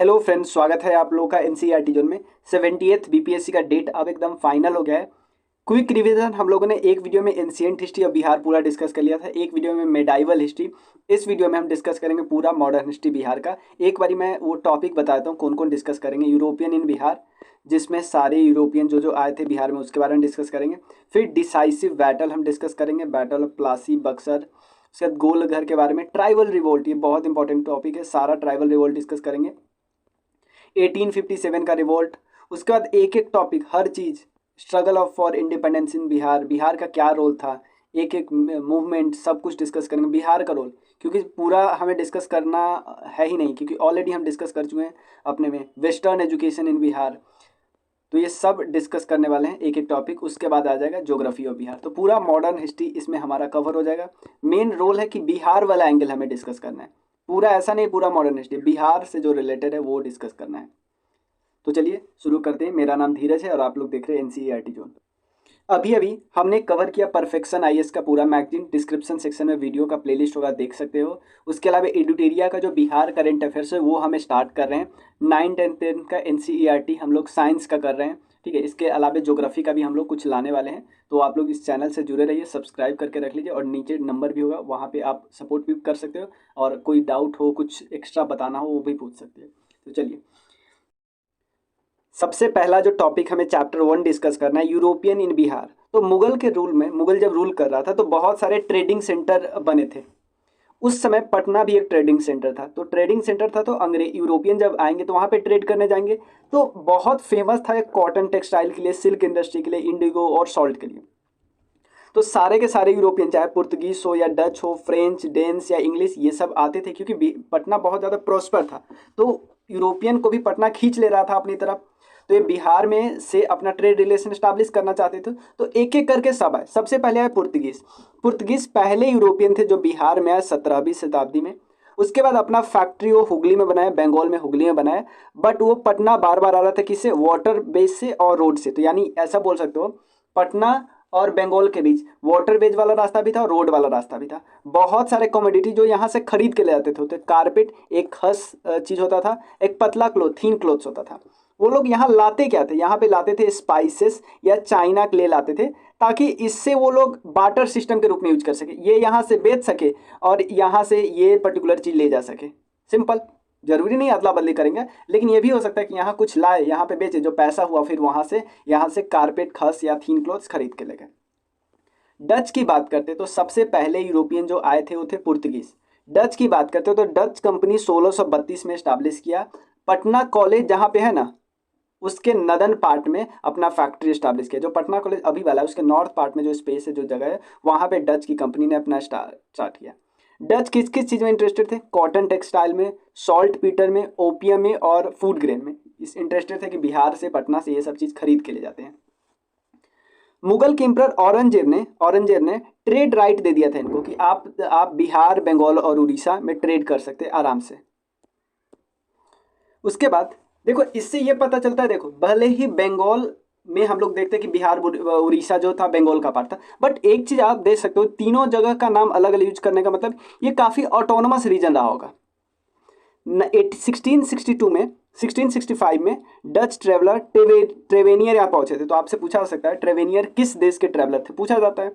Hello friends, स्वागत है आप लोगों का एनसीईआरटी जोन में। 70th बीपीएससी का डेट अब एकदम फाइनल हो गया है। क्विक रिवीजन हम लोगों ने एक वीडियो में एंशिएंट हिस्ट्री ऑफ बिहार पूरा डिस्कस कर लिया था, एक वीडियो में मेडाइवल हिस्ट्री। इस वीडियो में हम डिस्कस करेंगे पूरा मॉडर्न हिस्ट्री बिहार का। एक बारी मैं वो टॉपिक बताता हूँ कौन कौन डिस्कस करेंगे। यूरोपियन इन बिहार, जिसमें सारे यूरोपियन जो जो आए थे बिहार में उसके बारे में डिस्कस करेंगे। फिर डिसाइसिव बैटल हम डिस्कस करेंगे, बैटल ऑफ प्लासी, बक्सर। उसके बाद गोलघर के बारे में, ट्राइबल रिवोल्ट, ये बहुत इंपॉर्टेंट टॉपिक है, सारा ट्राइबल रिवोल्ट डिस्कस करेंगे। 1857 का रिवोल्ट। उसके बाद एक एक topic, her cheese, struggle of for independence in Bihar, Bihar का क्या रोल था, एक एक मूवमेंट, सब कुछ डिस्कस करेंगे बिहार का रोल। क्योंकि पूरा हमें डिस्कस करना है ही नहीं, क्योंकि ऑलरेडी हम डिस्कस कर चुके हैं अपने में वेस्टर्न एजुकेशन इन बिहार। तो ये सब डिस्कस करने वाले हैं एक एक टॉपिक। उसके बाद आ जाएगा ज्योग्राफी ऑफ बिहार। तो पूरा मॉडर्न हिस्ट्री इसमें हमारा कवर हो जाएगा। मेन रोल है कि बिहार वाला एंगल हमें डिस्कस करना है, पूरा ऐसा नहीं, पूरा मॉडर्न हिस्ट्री बिहार से जो रिलेटेड है वो डिस्कस करना है। तो चलिए शुरू करते हैं। मेरा नाम धीरज है और आप लोग देख रहे हैं एनसीईआरटी जोन। अभी अभी हमने कवर किया परफेक्शन आईएएस का पूरा मैगजीन। डिस्क्रिप्शन सेक्शन में वीडियो का प्लेलिस्ट होगा, देख सकते हो। उसके अलावा एडुटेरिया का जो बिहार करंट अफेयर्स है वो हमें स्टार्ट कर रहे हैं। 9, 10, 10 का एनसीईआरटी हम लोग साइंस का कर रहे हैं, ठीक है। इसके अलावा ज्योग्राफी का भी हम लोग कुछ लाने वाले हैं। तो आप लोग इस चैनल से जुड़े रहिए, सब्सक्राइब करके रख लीजिए, और नीचे नंबर भी होगा, वहाँ पे आप सपोर्ट भी कर सकते हो, और कोई डाउट हो, कुछ एक्स्ट्रा बताना हो, वो भी पूछ सकते हैं। तो चलिए, सबसे पहला जो टॉपिक हमें चैप्टर 1 डिस्कस करना है, यूरोपियन इन बिहार। तो मुगल के रूल में, मुगल जब रूल कर रहा था तो बहुत सारे ट्रेडिंग सेंटर बने थे। उस समय पटना भी एक ट्रेडिंग सेंटर था। तो ट्रेडिंग सेंटर था, तो अंग्रेज यूरोपियन जब आएंगे तो वहाँ पे ट्रेड करने जाएंगे। तो बहुत फेमस था कॉटन टेक्सटाइल के लिए, सिल्क इंडस्ट्री के लिए, इंडिगो और सॉल्ट के लिए। तो सारे के सारे यूरोपियन, चाहे पुर्तगीज हो या डच हो, फ्रेंच, डेन्स या इंग्लिश, ये सब आते थे, क्योंकि पटना बहुत ज़्यादा प्रॉस्पर था। तो यूरोपियन को भी पटना खींच ले रहा था अपनी तरफ। तो ये बिहार में से अपना ट्रेड रिलेशन स्टैब्लिश करना चाहते थे। तो एक एक करके सब आए। सबसे पहले आए पुर्तगीज। पुर्तगीज पहले यूरोपियन थे जो बिहार में आए 17वीं शताब्दी में। उसके बाद अपना फैक्ट्री वो हुगली में बनाया, बंगाल में हुगली में बनाया। बट वो पटना बार बार आ रहा था, किससे? वाटर बेस से और रोड से। तो यानी ऐसा बोल सकते हो, पटना और बंगाल के बीच वाटर बेज वाला रास्ता भी था और रोड वाला रास्ता भी था। बहुत सारे कमोडिटी जो यहाँ से खरीद के ले जाते थे, होते कारपेट एक खास चीज़ होता था, एक पतला क्लोथ, थीन क्लोथ्स होता था। वो लोग यहाँ लाते क्या थे? यहाँ पे लाते थे स्पाइसेस या चाइना के ले लाते थे, ताकि इससे वो लोग बाटर सिस्टम के रूप में यूज कर सके, ये यहाँ से बेच सके और यहाँ से ये पर्टिकुलर चीज़ ले जा सके। सिंपल, जरूरी नहीं अदला बदली करेंगे, लेकिन ये भी हो सकता है कि यहाँ कुछ लाए, यहाँ पे बेचे, जो पैसा हुआ फिर वहाँ से कारपेट, खस या थीन क्लोथ्स खरीद के ले गए। डच की बात करते तो सबसे पहले यूरोपियन जो आए थे वो थे पुर्तगीज। डच की बात करते हो तो डच कंपनी 1632 में स्टैब्लिश किया। पटना कॉलेज जहाँ पे है ना, उसके नदन पार्ट में अपना फैक्ट्री स्टैब्लिश किया। जो पटना कॉलेज अभी वाला है उसके नॉर्थ पार्ट में जो स्पेस है, जो जगह है, वहाँ पे डच की कंपनी ने अपना स्टार्ट किया। डच किस किस चीज़ में इंटरेस्टेड थे? कॉटन टेक्सटाइल में, सॉल्ट पीटर में, ओपियम में और फूड ग्रेन में। इस इंटरेस्टेड थे कि बिहार से, पटना से ये सब चीज़ खरीद के ले जाते हैं। मुगल के एम्परर औरंगजेब ने ट्रेड राइट दे दिया था इनको कि आप बिहार, बंगाल और उड़ीसा में ट्रेड कर सकते हैं आराम से। उसके बाद देखो, इससे ये पता चलता है, देखो भले ही बंगाल में हम लोग देखते हैं कि बिहार, उड़ीसा जो था बंगाल का पार्ट था, बट एक चीज़ आप देख सकते हो, तीनों जगह का नाम अलग अलग यूज करने का मतलब ये काफ़ी ऑटोनोमस रीजन रहा होगा। 1662 में, 1665 में डच ट्रेवलर ट्रेवेनियर यहाँ पहुंचे थे। तो आपसे पूछा जा सकता है ट्रेवेनियर किस देश के ट्रेवलर थे, पूछा जाता है।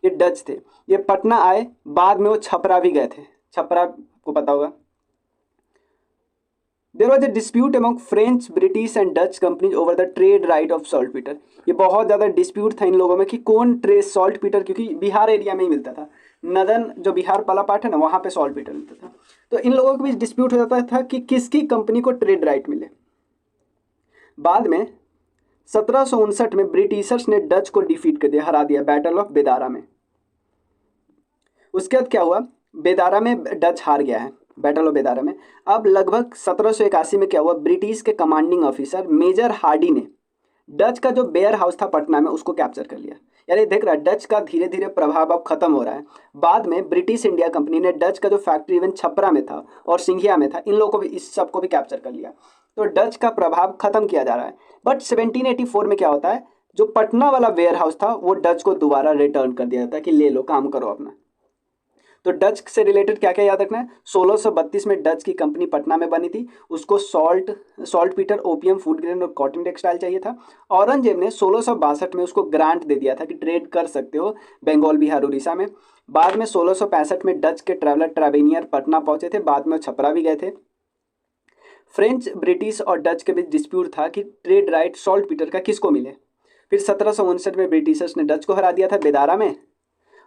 ये डच थे। ये पटना आए, बाद में वो छपरा भी गए थे। छपरा को पता होगा। There was a dispute among French, British and Dutch companies over the trade right of saltpetre. ये बहुत ज़्यादा डिस्प्यूट था इन लोगों में कि कौन ट्रेड सॉल्ट पीटर, क्योंकि बिहार एरिया में ही मिलता था। नदन जो बिहार वाला पार्ट है ना, वहाँ पे सॉल्ट पीटर मिलता था। तो इन लोगों के बीच डिस्प्यूट हो जाता था कि किसकी कंपनी को ट्रेड राइट मिले। बाद में 1759 में ब्रिटिशर्स ने डच को डिफीट कर दिया, हरा दिया, बैटल ऑफ बेदारा में। उसके बाद क्या हुआ? बेदारा में डच हार गया है, बैटल ऑफ बेदारा में। अब लगभग 1781 में क्या हुआ? ब्रिटिश के कमांडिंग ऑफिसर मेजर हार्डी ने डच का जो बेयर हाउस था पटना में, उसको कैप्चर कर लिया। यानी देख रहा है, डच का धीरे धीरे प्रभाव अब खत्म हो रहा है। बाद में ब्रिटिश इंडिया कंपनी ने डच का जो फैक्ट्री इवन छपरा में था और सिंघिया में था, इन लोगों को भी, इस सब को भी कैप्चर कर लिया। तो डच का प्रभाव खत्म किया जा रहा है। बट 1784 में क्या होता है, जो पटना वाला वेयर हाउस था वो डच को दोबारा रिटर्न कर दिया जाता है कि ले लो, काम करो अपना। तो डच से रिलेटेड क्या क्या याद रखना है, 1632 में डच की कंपनी पटना में बनी थी, उसको salt Peter, opium, food grain और कॉटन टेक्सटाइल चाहिए था। औरंगजेब ने 1662 में उसको ग्रांट दे दिया था कि ट्रेड कर सकते हो बंगाल, बिहार, उड़ीसा में। बाद में 1665 में डच के ट्रैवलर ट्रैवेनियर पटना पहुंचे थे, बाद में छपरा भी गए थे। फ्रेंच, ब्रिटिश और डच के बीच डिस्प्यूट था कि ट्रेड राइट सॉल्ट पीटर का किसको मिले। फिर 1759 में ब्रिटिशर्स ने डच को हरा दिया था बेदारा में।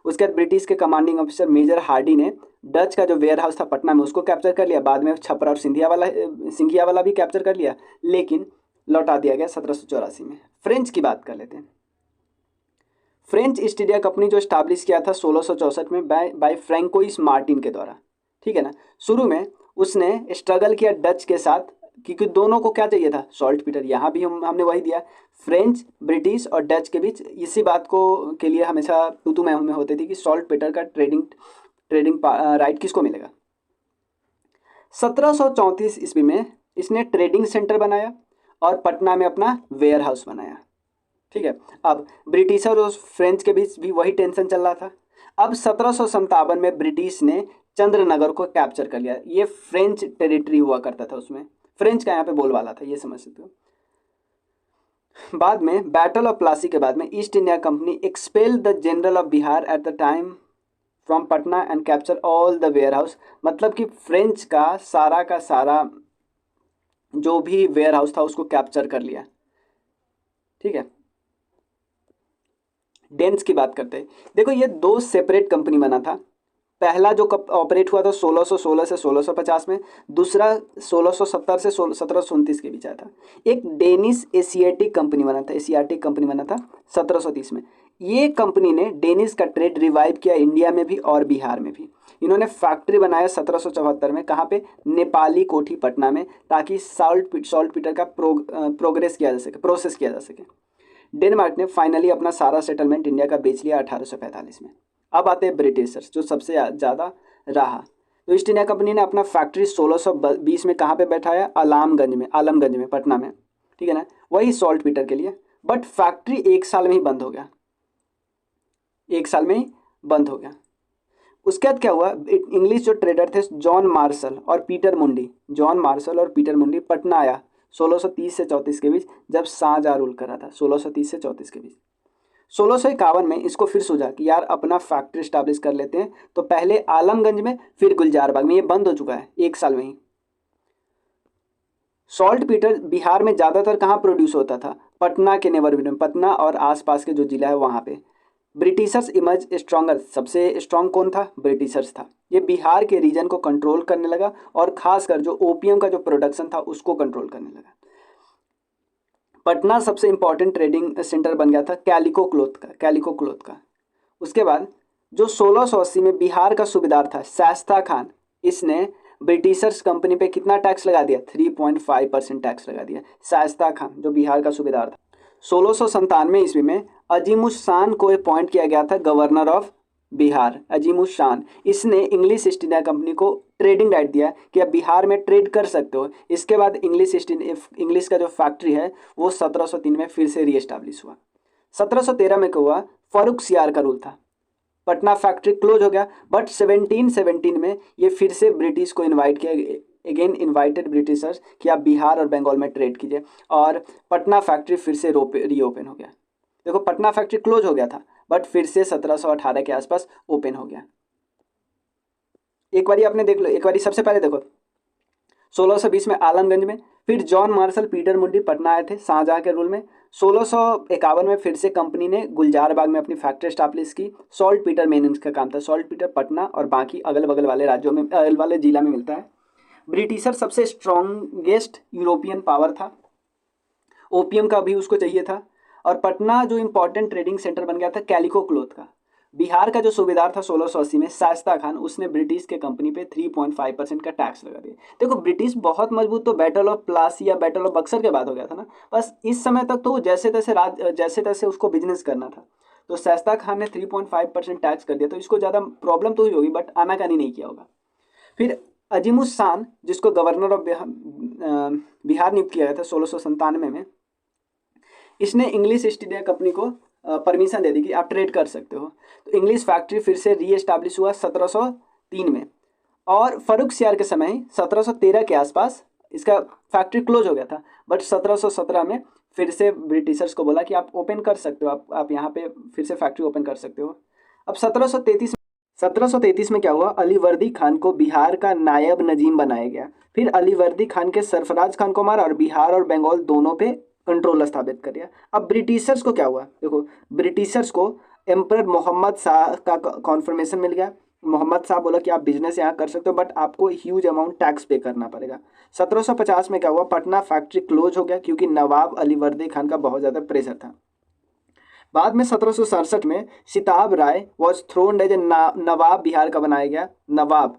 उसके बाद ब्रिटिश के कमांडिंग ऑफिसर मेजर हार्डी ने डच का जो वेयर हाउस था पटना में उसको कैप्चर कर लिया। बाद में छपरा और सिंधिया वाला भी कैप्चर कर लिया, लेकिन लौटा दिया गया 1784 में। फ्रेंच की बात कर लेते हैं। फ्रेंच ईस्ट इंडिया कंपनी जो स्टैब्लिश किया था 1664 में बाय फ्रैंकोइस मार्टिन के द्वारा, ठीक है ना। शुरू में उसने स्ट्रगल किया डच के साथ, क्योंकि दोनों को क्या चाहिए था, सॉल्ट पीटर। यहाँ भी हमने वही दिया, फ्रेंच, ब्रिटिश और डच के बीच इसी बात को के लिए हमेशा तू मैं में होती थी कि सॉल्ट पीटर का ट्रेडिंग राइट किसको मिलेगा। 1734 ईस्वी में इसने ट्रेडिंग सेंटर बनाया और पटना में अपना वेयर हाउस बनाया, ठीक है। अब ब्रिटिशर और फ्रेंच के बीच भी वही टेंशन चल रहा था। अब 1757 में ब्रिटिश ने चंद्रनगर को कैप्चर कर लिया। ये फ्रेंच टेरिटरी हुआ करता था, उसमें फ्रेंच का यहाँ पे बोलबाला था, ये समझ सकते हो। बाद में बैटल ऑफ प्लासी के बाद में East India Company expel the general of Bihar at the time from Patna and capture all the warehouse. मतलब कि फ्रेंच का सारा जो भी वेयर हाउस था उसको कैप्चर कर लिया, ठीक है। डेंस की बात करते हैं। देखो ये दो सेपरेट कंपनी बना था। पहला जो ऑपरेट हुआ था 1616 से 1650 में, दूसरा 1670 से 1729 के बीच आया था। एक डेनिश एशियाटिक कंपनी बना था, 1730 में। ये कंपनी ने डेनिश का ट्रेड रिवाइव किया इंडिया में भी और बिहार में भी। इन्होंने फैक्ट्री बनाया 1774 में, कहाँ पे, नेपाली कोठी पटना में, ताकि सॉल्ट पीटर का प्रोसेस किया जा सके। डेनमार्क ने फाइनली अपना सारा सेटलमेंट इंडिया का बेच लिया 1845 में। अब आते हैं ब्रिटिशर्स, जो सबसे ज़्यादा रहा। तो ईस्ट इंडिया कंपनी ने अपना फैक्ट्री 1620 में कहाँ पे बैठाया, आलमगंज में पटना में, ठीक है ना, वही सॉल्ट पीटर के लिए। बट फैक्ट्री एक साल में ही बंद हो गया, उसके बाद क्या हुआ, इंग्लिश जो ट्रेडर थे जॉन मार्शल और पीटर मुंडी पटना आया 1630 से 34 के बीच, जब शाहजहां रूल कर रहा था 1630 से 34 के बीच। 1651 में इसको फिर सूझा कि यार अपना फैक्ट्री स्टैब्लिश कर लेते हैं, तो पहले आलमगंज में फिर गुलजारबाग में। ये बंद हो चुका है एक साल में ही। सॉल्ट पीटर बिहार में ज़्यादातर कहाँ प्रोड्यूस होता था, पटना के नेबरहुड में, पटना और आसपास के जो जिला है वहाँ पे। ब्रिटिशर्स इमर्ज स्ट्रॉन्गर, सबसे स्ट्रॉन्ग कौन था, ब्रिटिशर्स था। ये बिहार के रीजन को कंट्रोल करने लगा और खासकर जो ओपियम का जो प्रोडक्शन था उसको कंट्रोल करने लगा। पटना सबसे इंपॉर्टेंट ट्रेडिंग सेंटर बन गया था कैलिको क्लोथ का। उसके बाद जो 1680 में बिहार का सूबेदार था शास्ता खान, इसने ब्रिटिशर्स कंपनी पे कितना टैक्स लगा दिया, 3.5% टैक्स लगा दिया। शास्ता खान जो बिहार का सूबेदार था। 1697 ईस्वी में अजीमुस शान को अपॉइंट किया गया था गवर्नर ऑफ बिहार। अजीमुस शान, इसने इंग्लिश ईस्ट इंडिया कंपनी को ट्रेडिंग राइट दिया कि आप बिहार में ट्रेड कर सकते हो। इसके बाद इंग्लिश का जो फैक्ट्री है वो 1703 में फिर से रीएस्टाब्लिश हुआ। 1713 में क्या हुआ, फारूक सियार का रूल था, पटना फैक्ट्री क्लोज हो गया। बट 1717 में ये फिर से ब्रिटिश को इन्वाइट किया, अगेन इन्वाइटेड ब्रिटिशर्स कि आप बिहार और बंगाल में ट्रेड कीजिए, और पटना फैक्ट्री फिर से रीओपन हो गया। देखो पटना फैक्ट्री क्लोज हो गया था बट फिर से 1718 के आसपास ओपन हो गया। एक बारी आपने देख लो, एक बारी सबसे पहले देखो 1620 में आलमगंज में, फिर जॉन मार्शल पीटर मुंडी पटना आए थे शाहजहां के रूल में। 1651 में फिर से कंपनी ने गुलजारबाग में अपनी फैक्ट्री स्टैब्लिश की। सॉल्ट पीटर मेन इसका काम था। सॉल्ट पीटर पटना और बाकी अगल बगल वाले राज्यों में, वाले जिला में मिलता है। ब्रिटिशर सबसे स्ट्रॉन्गेस्ट यूरोपियन पावर था, ओपियम का भी उसको चाहिए था। और पटना जो इंपॉर्टेंट ट्रेडिंग सेंटर बन गया था कैलिको क्लोथ का। बिहार का जो सूबेदार था 1680 में शास्ता खान, उसने ब्रिटिश के कंपनी पे 3.5% का टैक्स लगा दिया। देखो ब्रिटिश बहुत मजबूत तो बैटल ऑफ प्लासी या बैटल ऑफ बक्सर के बाद हो गया था ना, बस इस समय तक तो जैसे तैसे उसको बिजनेस करना था। तो शास्ता खान ने 3.5% टैक्स कर दिया, तो इसको ज़्यादा प्रॉब्लम तो हुई होगी बट आनाकानी नहीं किया होगा। फिर अजीमुस शान, जिसको गवर्नर ऑफ बिहार नियुक्त किया गया था 1697 में, इसने इंग्लिश ईस्ट इंडिया कंपनी को परमिशन दे दी कि आप ट्रेड कर सकते हो। तो इंग्लिश फैक्ट्री फिर से रीएस्टाब्लिश हुआ 3 में। और फर्रुखसियार के समय 1713 के आसपास इसका फैक्ट्री क्लोज हो गया था, बट 1717 में फिर से ब्रिटिशर्स को बोला कि आप ओपन कर सकते हो, आप यहाँ पे फिर से फैक्ट्री ओपन कर सकते हो। अब 1733 में क्या हुआ, अलीवर्दी खान को बिहार का नायब नजीम बनाया गया। फिर अलीवर्दी खान के सरफराज खान को मारा और बिहार और बंगाल दोनों पे कंट्रोल स्थापित कर दिया। अब ब्रिटिशर्स को क्या हुआ, देखो ब्रिटिशर्स को एम्परर मोहम्मद शाह का कॉन्फर्मेशन मिल गया। मोहम्मद शाह बोला कि आप बिजनेस यहाँ कर सकते हो, बट आपको ह्यूज अमाउंट टैक्स पे करना पड़ेगा। 1750 में क्या हुआ, पटना फैक्ट्री क्लोज हो गया क्योंकि नवाब अलीवर्दी खान का बहुत ज़्यादा प्रेशर था। बाद में 1767 में सिताब राय वॉज थ्रोन्ड एज ए नवाब बिहार का बनाया गया। नवाब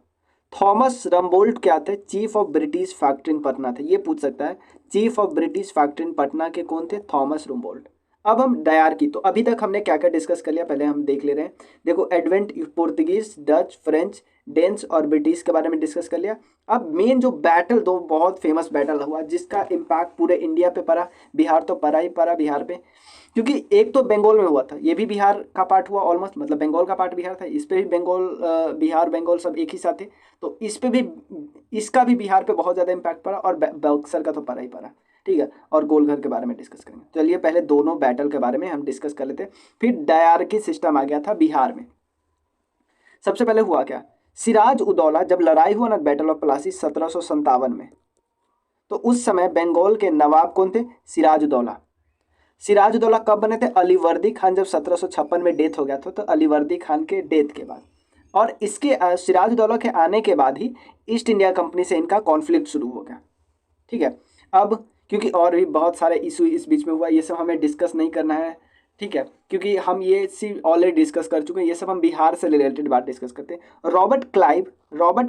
थॉमस रम्बोल्ट क्या थे, chief of British factory in Patna थे। ये पूछ सकता है, chief of British factory in Patna के कौन थे, थॉमस रम्बोल्ट। अब हम डायर की, तो अभी तक हमने क्या क्या डिस्कस कर लिया पहले हम देख ले रहे हैं। देखो advent Portuguese, Dutch, French, dense और ब्रिटिश के बारे में डिस्कस कर लिया। अब मेन जो बैटल, दो बहुत फेमस बैटल हुआ जिसका इम्पैक्ट पूरे इंडिया पे पड़ा, बिहार तो पड़ा ही पड़ा बिहार पे, क्योंकि एक तो बंगाल में हुआ था, ये भी बिहार का पार्ट हुआ ऑलमोस्ट, मतलब बंगाल का पार्ट बिहार था, इस पे भी बंगाल बिहार बंगाल सब एक ही साथ थे, तो इस पे भी, इसका भी बिहार पे बहुत ज़्यादा इम्पैक्ट पड़ा और बक्सर का तो पड़ा ही पड़ा। ठीक है, और गोलघर के बारे में डिस्कस करेंगे। चलिए पहले दोनों बैटल के बारे में हम डिस्कस कर लेते हैं। फिर डायरकी सिस्टम आ गया था बिहार में। सबसे पहले हुआ क्या, सिराज उदौला जब लड़ाई हुआ ना बैटल ऑफ प्लासी 1757 में, तो उस समय बंगाल के नवाब कौन थे, सिराज उदौला। सिराज उदौला कब बने थे, अलीवर्दी खान जब 1756 में डेथ हो गया था, तो अलीवर्दी खान के डेथ के बाद, और इसके सिराज उदौला के आने के बाद ही ईस्ट इंडिया कंपनी से इनका कॉन्फ्लिक्ट शुरू हो गया। ठीक है, अब क्योंकि और भी बहुत सारे इशू इस बीच में हुआ, ये सब हमें डिस्कस नहीं करना है। ठीक है, क्योंकि हम ये सिर्फ ऑलरेडी डिस्कस कर चुके हैं, ये सब हम बिहार से रिलेटेड बात डिस्कस करते हैं। रॉबर्ट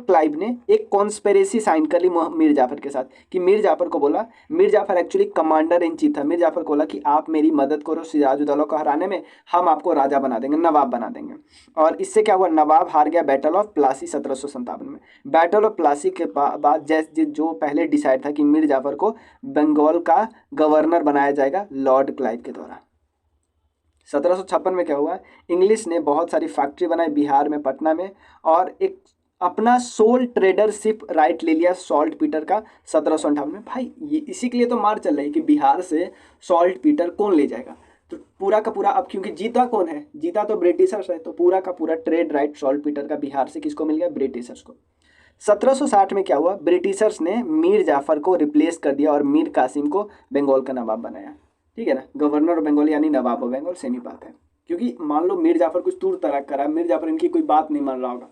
क्लाइव ने एक कॉन्स्पिरेसी साइन कर ली मीर जाफर के साथ, कि मीर जाफर को बोला, Mir Jafar actually commander in chief था, मीर जाफर को बोला कि आप मेरी मदद करो सिराजुद्दौला को हराने में, हम आपको राजा बना देंगे, नवाब बना देंगे। और इससे क्या हुआ, नवाब हार गया बैटल ऑफ प्लासी 1757 में। बैटल ऑफ प्लासी के बाद जैसे जो पहले डिसाइड था कि मीर जाफर को बंगाल का गवर्नर बनाया जाएगा लॉर्ड क्लाइव के द्वारा। 1756 में क्या हुआ, इंग्लिश ने बहुत सारी फैक्ट्री बनाई बिहार में, पटना में, और एक अपना सोल ट्रेडरशिप राइट ले लिया सॉल्ट पीटर का 1758 में। भाई ये इसी के लिए तो मार चल रही है कि बिहार से सॉल्ट पीटर कौन ले जाएगा, तो पूरा का पूरा, अब क्योंकि जीता कौन है, जीता तो ब्रिटिशर्स है, तो पूरा का पूरा ट्रेड राइट सॉल्ट पीटर का बिहार से किसको मिल गया, ब्रिटिशर्स को। 1760 में क्या हुआ, ब्रिटिशर्स ने मीर जाफर को रिप्लेस कर दिया और मीर कासिम को बंगाल का नवाब बनाया। ठीक है ना, गवर्नर ऑफ बंगाल यानी नवाब ऑफ बंगाल सेम ही बात है, क्योंकि मान लो मीर जाफर कुछ तूर तराक करा, मीर जाफर इनकी कोई बात नहीं मान रहा होगा।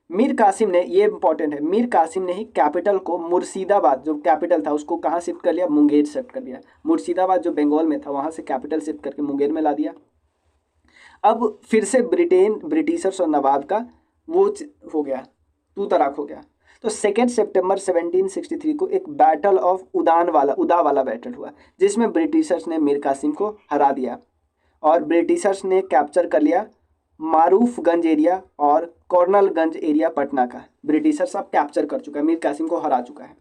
मीर कासिम ने, ये इंपॉर्टेंट है, मीर कासिम ने ही कैपिटल को मुर्शिदाबाद, जो कैपिटल था उसको कहाँ शिफ्ट कर लिया, मुंगेर शिफ्ट कर दिया। मुर्शिदाबाद जो बंगाल में था वहाँ से कैपिटल शिफ्ट करके मुंगेर में ला दिया। अब फिर से ब्रिटिशर्स और नवाब का वो हो गया, तू तराक हो गया। तो 2 सितंबर 1763 को एक बैटल ऑफ उदा वाला बैटल हुआ, जिसमें ब्रिटिशर्स ने मीर कासिम को हरा दिया और ब्रिटिशर्स ने कैप्चर कर लिया मारूफगंज एरिया और कॉर्नलगंज एरिया पटना का। ब्रिटिशर्स अब कैप्चर कर चुका है, मीर कासिम को हरा चुका है।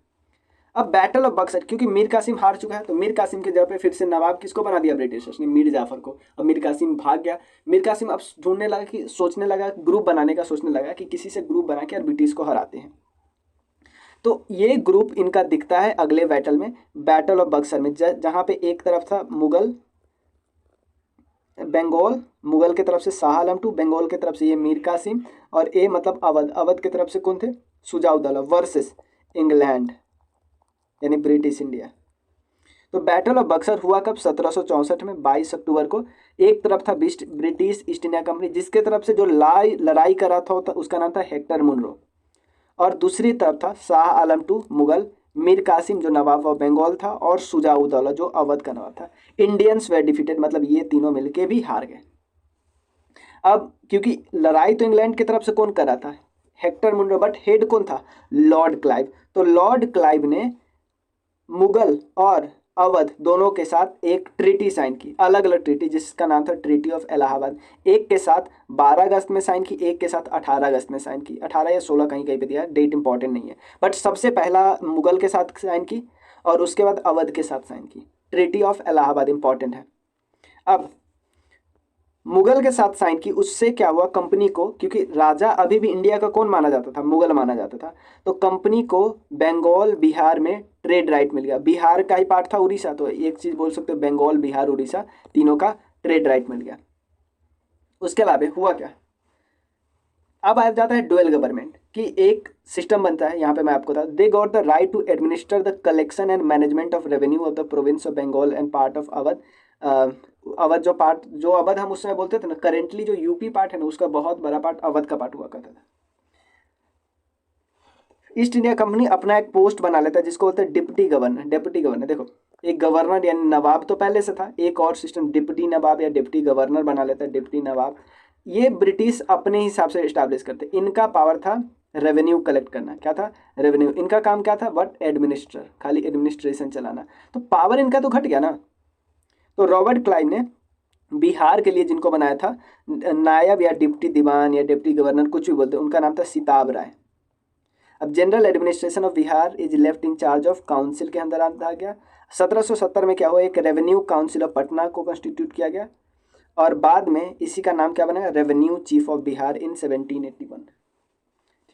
अब बैटल ऑफ बक्सर, क्योंकि मीर कासिम हार चुका है, तो मीर कासिम के जगह पे फिर से नवाब किसको बना दिया, ब्रिटिशर्स ने, मीर जाफर को। अब मीर कासिम भाग गया, मीर कासिम अब ढूंढने लगा कि, सोचने लगा, ग्रुप बनाने का सोचने लगा कि किसी से ग्रुप बना के और ब्रिटिश को हराते हैं। तो ये ग्रुप इनका दिखता है अगले बैटल में, बैटल ऑफ बक्सर में, जहाँ पे एक तरफ था मुगल बंगाल, मुगल की तरफ से शाह आलम टू, बंगाल की तरफ से ये मीर कासिम, और ए मतलब अवध की तरफ से कौन थे, शुजाउद्दौला वर्सेस इंग्लैंड यानी ब्रिटिश इंडिया। तो बैटल ऑफ बक्सर हुआ कब, 1764 में 22 अक्टूबर को। एक तरफ था ब्रिटिश ईस्ट इंडिया कंपनी, जिसके तरफ से जो लड़ाई कर रहा था उसका नाम था हेक्टर मुनरो, और दूसरी तरफ था शाह आलम टू मुगल, मीर कासिम जो नवाब ऑफ बंगाल था, और शुजाउद्दौला जो अवध का नवाब था। इंडियंस वे डिफीटेड, मतलब ये तीनों मिलके भी हार गए। अब क्योंकि लड़ाई तो इंग्लैंड की तरफ से कौन कर रहा था, हेक्टर मुनरो, बट हेड कौन था, लॉर्ड क्लाइव। तो लॉर्ड क्लाइव ने मुगल और अवध दोनों के साथ एक ट्रीटी साइन की, अलग अलग ट्रीटी, जिसका नाम था ट्रीटी ऑफ इलाहाबाद। एक के साथ 12 अगस्त में साइन की, एक के साथ 18 अगस्त में साइन की, 18 या 16 कहीं कहीं पे दिया, डेट इंपॉर्टेंट नहीं है, बट सबसे पहला मुगल के साथ साइन की और उसके बाद अवध के साथ साइन की। ट्रीटी ऑफ इलाहाबाद इंपॉर्टेंट है। अब मुगल के साथ साइन की, उससे क्या हुआ कंपनी को, क्योंकि राजा अभी भी इंडिया का कौन माना जाता था, मुगल माना जाता था, तो कंपनी को बंगाल बिहार में ट्रेड राइट मिल गया। बिहार का ही पार्ट था उड़ीसा, तो एक चीज बोल सकते हो बंगाल बिहार उड़ीसा तीनों का ट्रेड राइट मिल गया। उसके अलावा हुआ क्या, अब आ जाता है डुअल गवर्नमेंट कि एक सिस्टम बनता है। यहाँ पे मैं आपको बता, they got the right to administer the collection and management of revenue of the province of Bengal and part of Awadh. Awadh जो अवध हम उस समय बोलते थे ना, करेंटली जो यूपी पार्ट है ना, उसका बहुत बड़ा पार्ट अवध का पार्ट हुआ करता था। ईस्ट इंडिया कंपनी अपना एक पोस्ट बना लेता है जिसको बोलते हैं डिप्टी गवर्नर। डिप्टी गवर्नर देखो, एक गवर्नर यानी नवाब तो पहले से था, एक और सिस्टम डिप्टी नवाब या डिप्टी गवर्नर बना लेता है, डिप्टी नवाब। ये ब्रिटिश अपने हिसाब से इस्टेब्लिश करते। इनका पावर था रेवेन्यू कलेक्ट करना। क्या था, रेवेन्यू। इनका काम क्या था, बट एडमिनिस्टर, खाली एडमिनिस्ट्रेशन चलाना। तो पावर इनका तो घट गया ना। तो रॉबर्ट क्लाइव ने बिहार के लिए जिनको बनाया था नायब या डिप्टी दीवान या डिप्टी गवर्नर, कुछ भी बोलते, उनका नाम था सिताब राय। अब general administration of Bihar is left in charge of council के अंदर आ गया। 1770 में क्या हुआ, एक रेवेन्यू काउंसिल ऑफ पटना को कॉन्स्टिट्यूट किया गया, और बाद में इसी का नाम क्या बना, रेवेन्यू चीफ ऑफ बिहार इन 1781।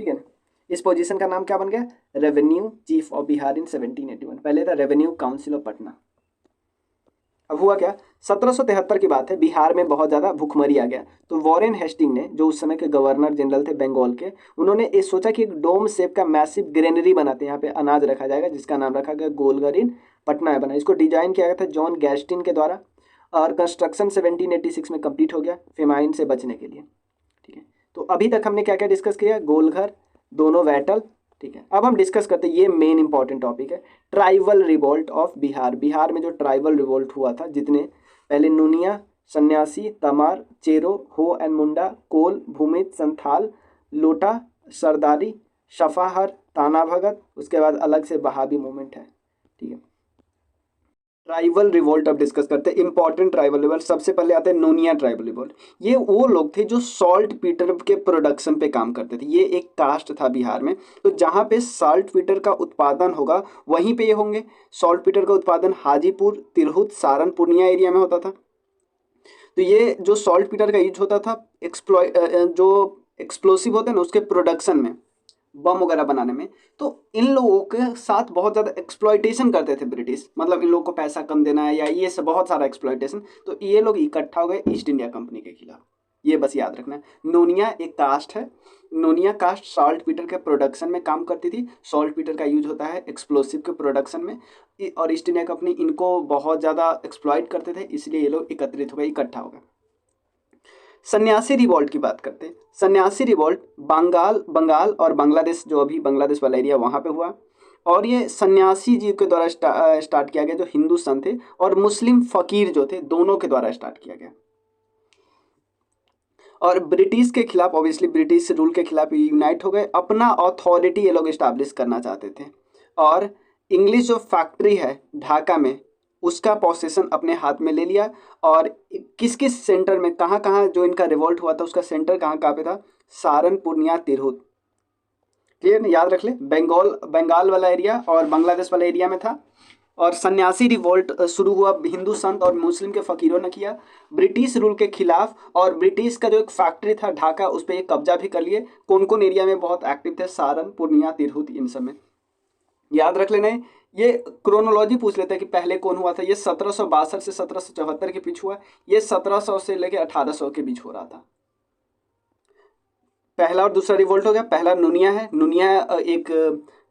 ठीक है ना, इस पोजीशन का नाम क्या बन गया, रेवेन्यू चीफ ऑफ बिहार इन 1781। पहले था रेवेन्यू काउंसिल ऑफ पटना। अब हुआ क्या, 1773 की बात है, बिहार में बहुत ज़्यादा भूखमरी आ गया। तो वॉरेन हेस्टिंग ने, जो उस समय के गवर्नर जनरल थे बंगाल के, उन्होंने ये सोचा कि एक डोम शेप का मैसिव ग्रेनरी बनाते हैं, यहाँ पे अनाज रखा जाएगा, जिसका नाम रखा गया गोलघर इन पटना में बना। इसको डिजाइन किया गया था जॉन गैस्टिन के द्वारा, और कंस्ट्रक्शन 1786 में कंप्लीट हो गया फेमाइन से बचने के लिए। ठीक है, तो अभी तक हमने क्या क्या डिस्कस किया, गोलघर, दोनों वैटल। ठीक है, अब हम डिस्कस करते हैं, ये मेन इंपॉर्टेंट टॉपिक है, tribal revolt of Bihar. Bihar में जो ट्राइबल रिवोल्ट हुआ था, जितने पहले नूनिया, सन्यासी, तमार, चेरो, हो एंड मुंडा, कोल, भूमित, संथाल, लोटा, सरदारी, शफाहर, ताना भगत, उसके बाद अलग से बहाबी मूवमेंट है। ठीक है, ट्राइबल रिवोल्ट अब डिस्कस करते हैं, इंपॉर्टेंट ट्राइबल रिवोल्ट। सबसे पहले आते हैं नोनिया ट्राइबल रिवोल्ट। ये वो लोग थे जो सॉल्ट पीटर के प्रोडक्शन पे काम करते थे। ये एक कास्ट था बिहार में, तो जहाँ पे सॉल्ट पीटर का उत्पादन होगा वहीं पे ये होंगे। सॉल्ट पीटर का उत्पादन हाजीपुर, तिरहुत, सारण, पूर्णिया एरिया में होता था। तो ये जो सॉल्ट पीटर का यूज होता था जो एक्सप्लोसिव होते हैं ना, उसके प्रोडक्शन में, बम वगैरह बनाने में। तो इन लोगों के साथ बहुत ज़्यादा एक्सप्लॉइटेशन करते थे ब्रिटिश, मतलब इन लोगों को पैसा कम देना है या ये सब बहुत सारा एक्सप्लॉइटेशन। तो ये लोग इकट्ठा हो गए ईस्ट इंडिया कंपनी के खिलाफ। ये बस याद रखना है। नोनिया एक कास्ट है, नोनिया कास्ट सॉल्ट पीटर के प्रोडक्शन में काम करती थी। सॉल्ट पीटर का यूज होता है एक्सप्लोसिव के प्रोडक्शन में, और ईस्ट इंडिया कंपनी इनको बहुत ज़्यादा एक्सप्लॉइट करते थे, इसलिए ये लोग एकत्रित हो गए, इकट्ठा हो गए। सन्यासी रिवॉल्ट की बात करते हैं। सन्यासी रिवॉल्ट बंगाल और बांग्लादेश, जो अभी बांग्लादेश वाला एरिया, वहाँ पे हुआ। और ये सन्यासी जी के द्वारा स्टार्ट किया गया, जो हिंदू संत थे, और मुस्लिम फकीर जो थे, दोनों के द्वारा स्टार्ट किया गया। और ब्रिटिश के खिलाफ, ऑब्वियसली ब्रिटिश रूल के खिलाफ यूनाइट हो गए। अपना अथॉरिटी ये लोग इस्टेब्लिश करना चाहते थे, और इंग्लिश जो फैक्ट्री है ढाका में, उसका पोसेशन अपने हाथ में ले लिया। और किस किस सेंटर में, कहाँ कहाँ जो इनका रिवोल्ट हुआ था, उसका सेंटर कहाँ कहाँ पे था, सारण, पूर्णिया, तिरहुत। क्लियर, याद रख ले, बंगाल वाला एरिया और बांग्लादेश वाला एरिया में था। और सन्यासी रिवोल्ट शुरू हुआ हिंदू संत और मुस्लिम के फकीरों ने किया ब्रिटिश रूल के खिलाफ। और ब्रिटिश का जो एक फैक्ट्री था ढाका, उस पर एक कब्जा भी कर लिए। कौन कौन एरिया में बहुत एक्टिव थे, सारण, पूर्णिया, तिरहुत, इन सब में। याद रख लेना है। ये क्रोनोलॉजी पूछ लेते हैं कि पहले कौन हुआ था। ये 1762 से 1774 के बीच हुआ। ये 1700 से लेके 1800 के बीच हो रहा था। पहला और दूसरा रिवोल्ट हो गया। पहला नुनिया है। नुनिया एक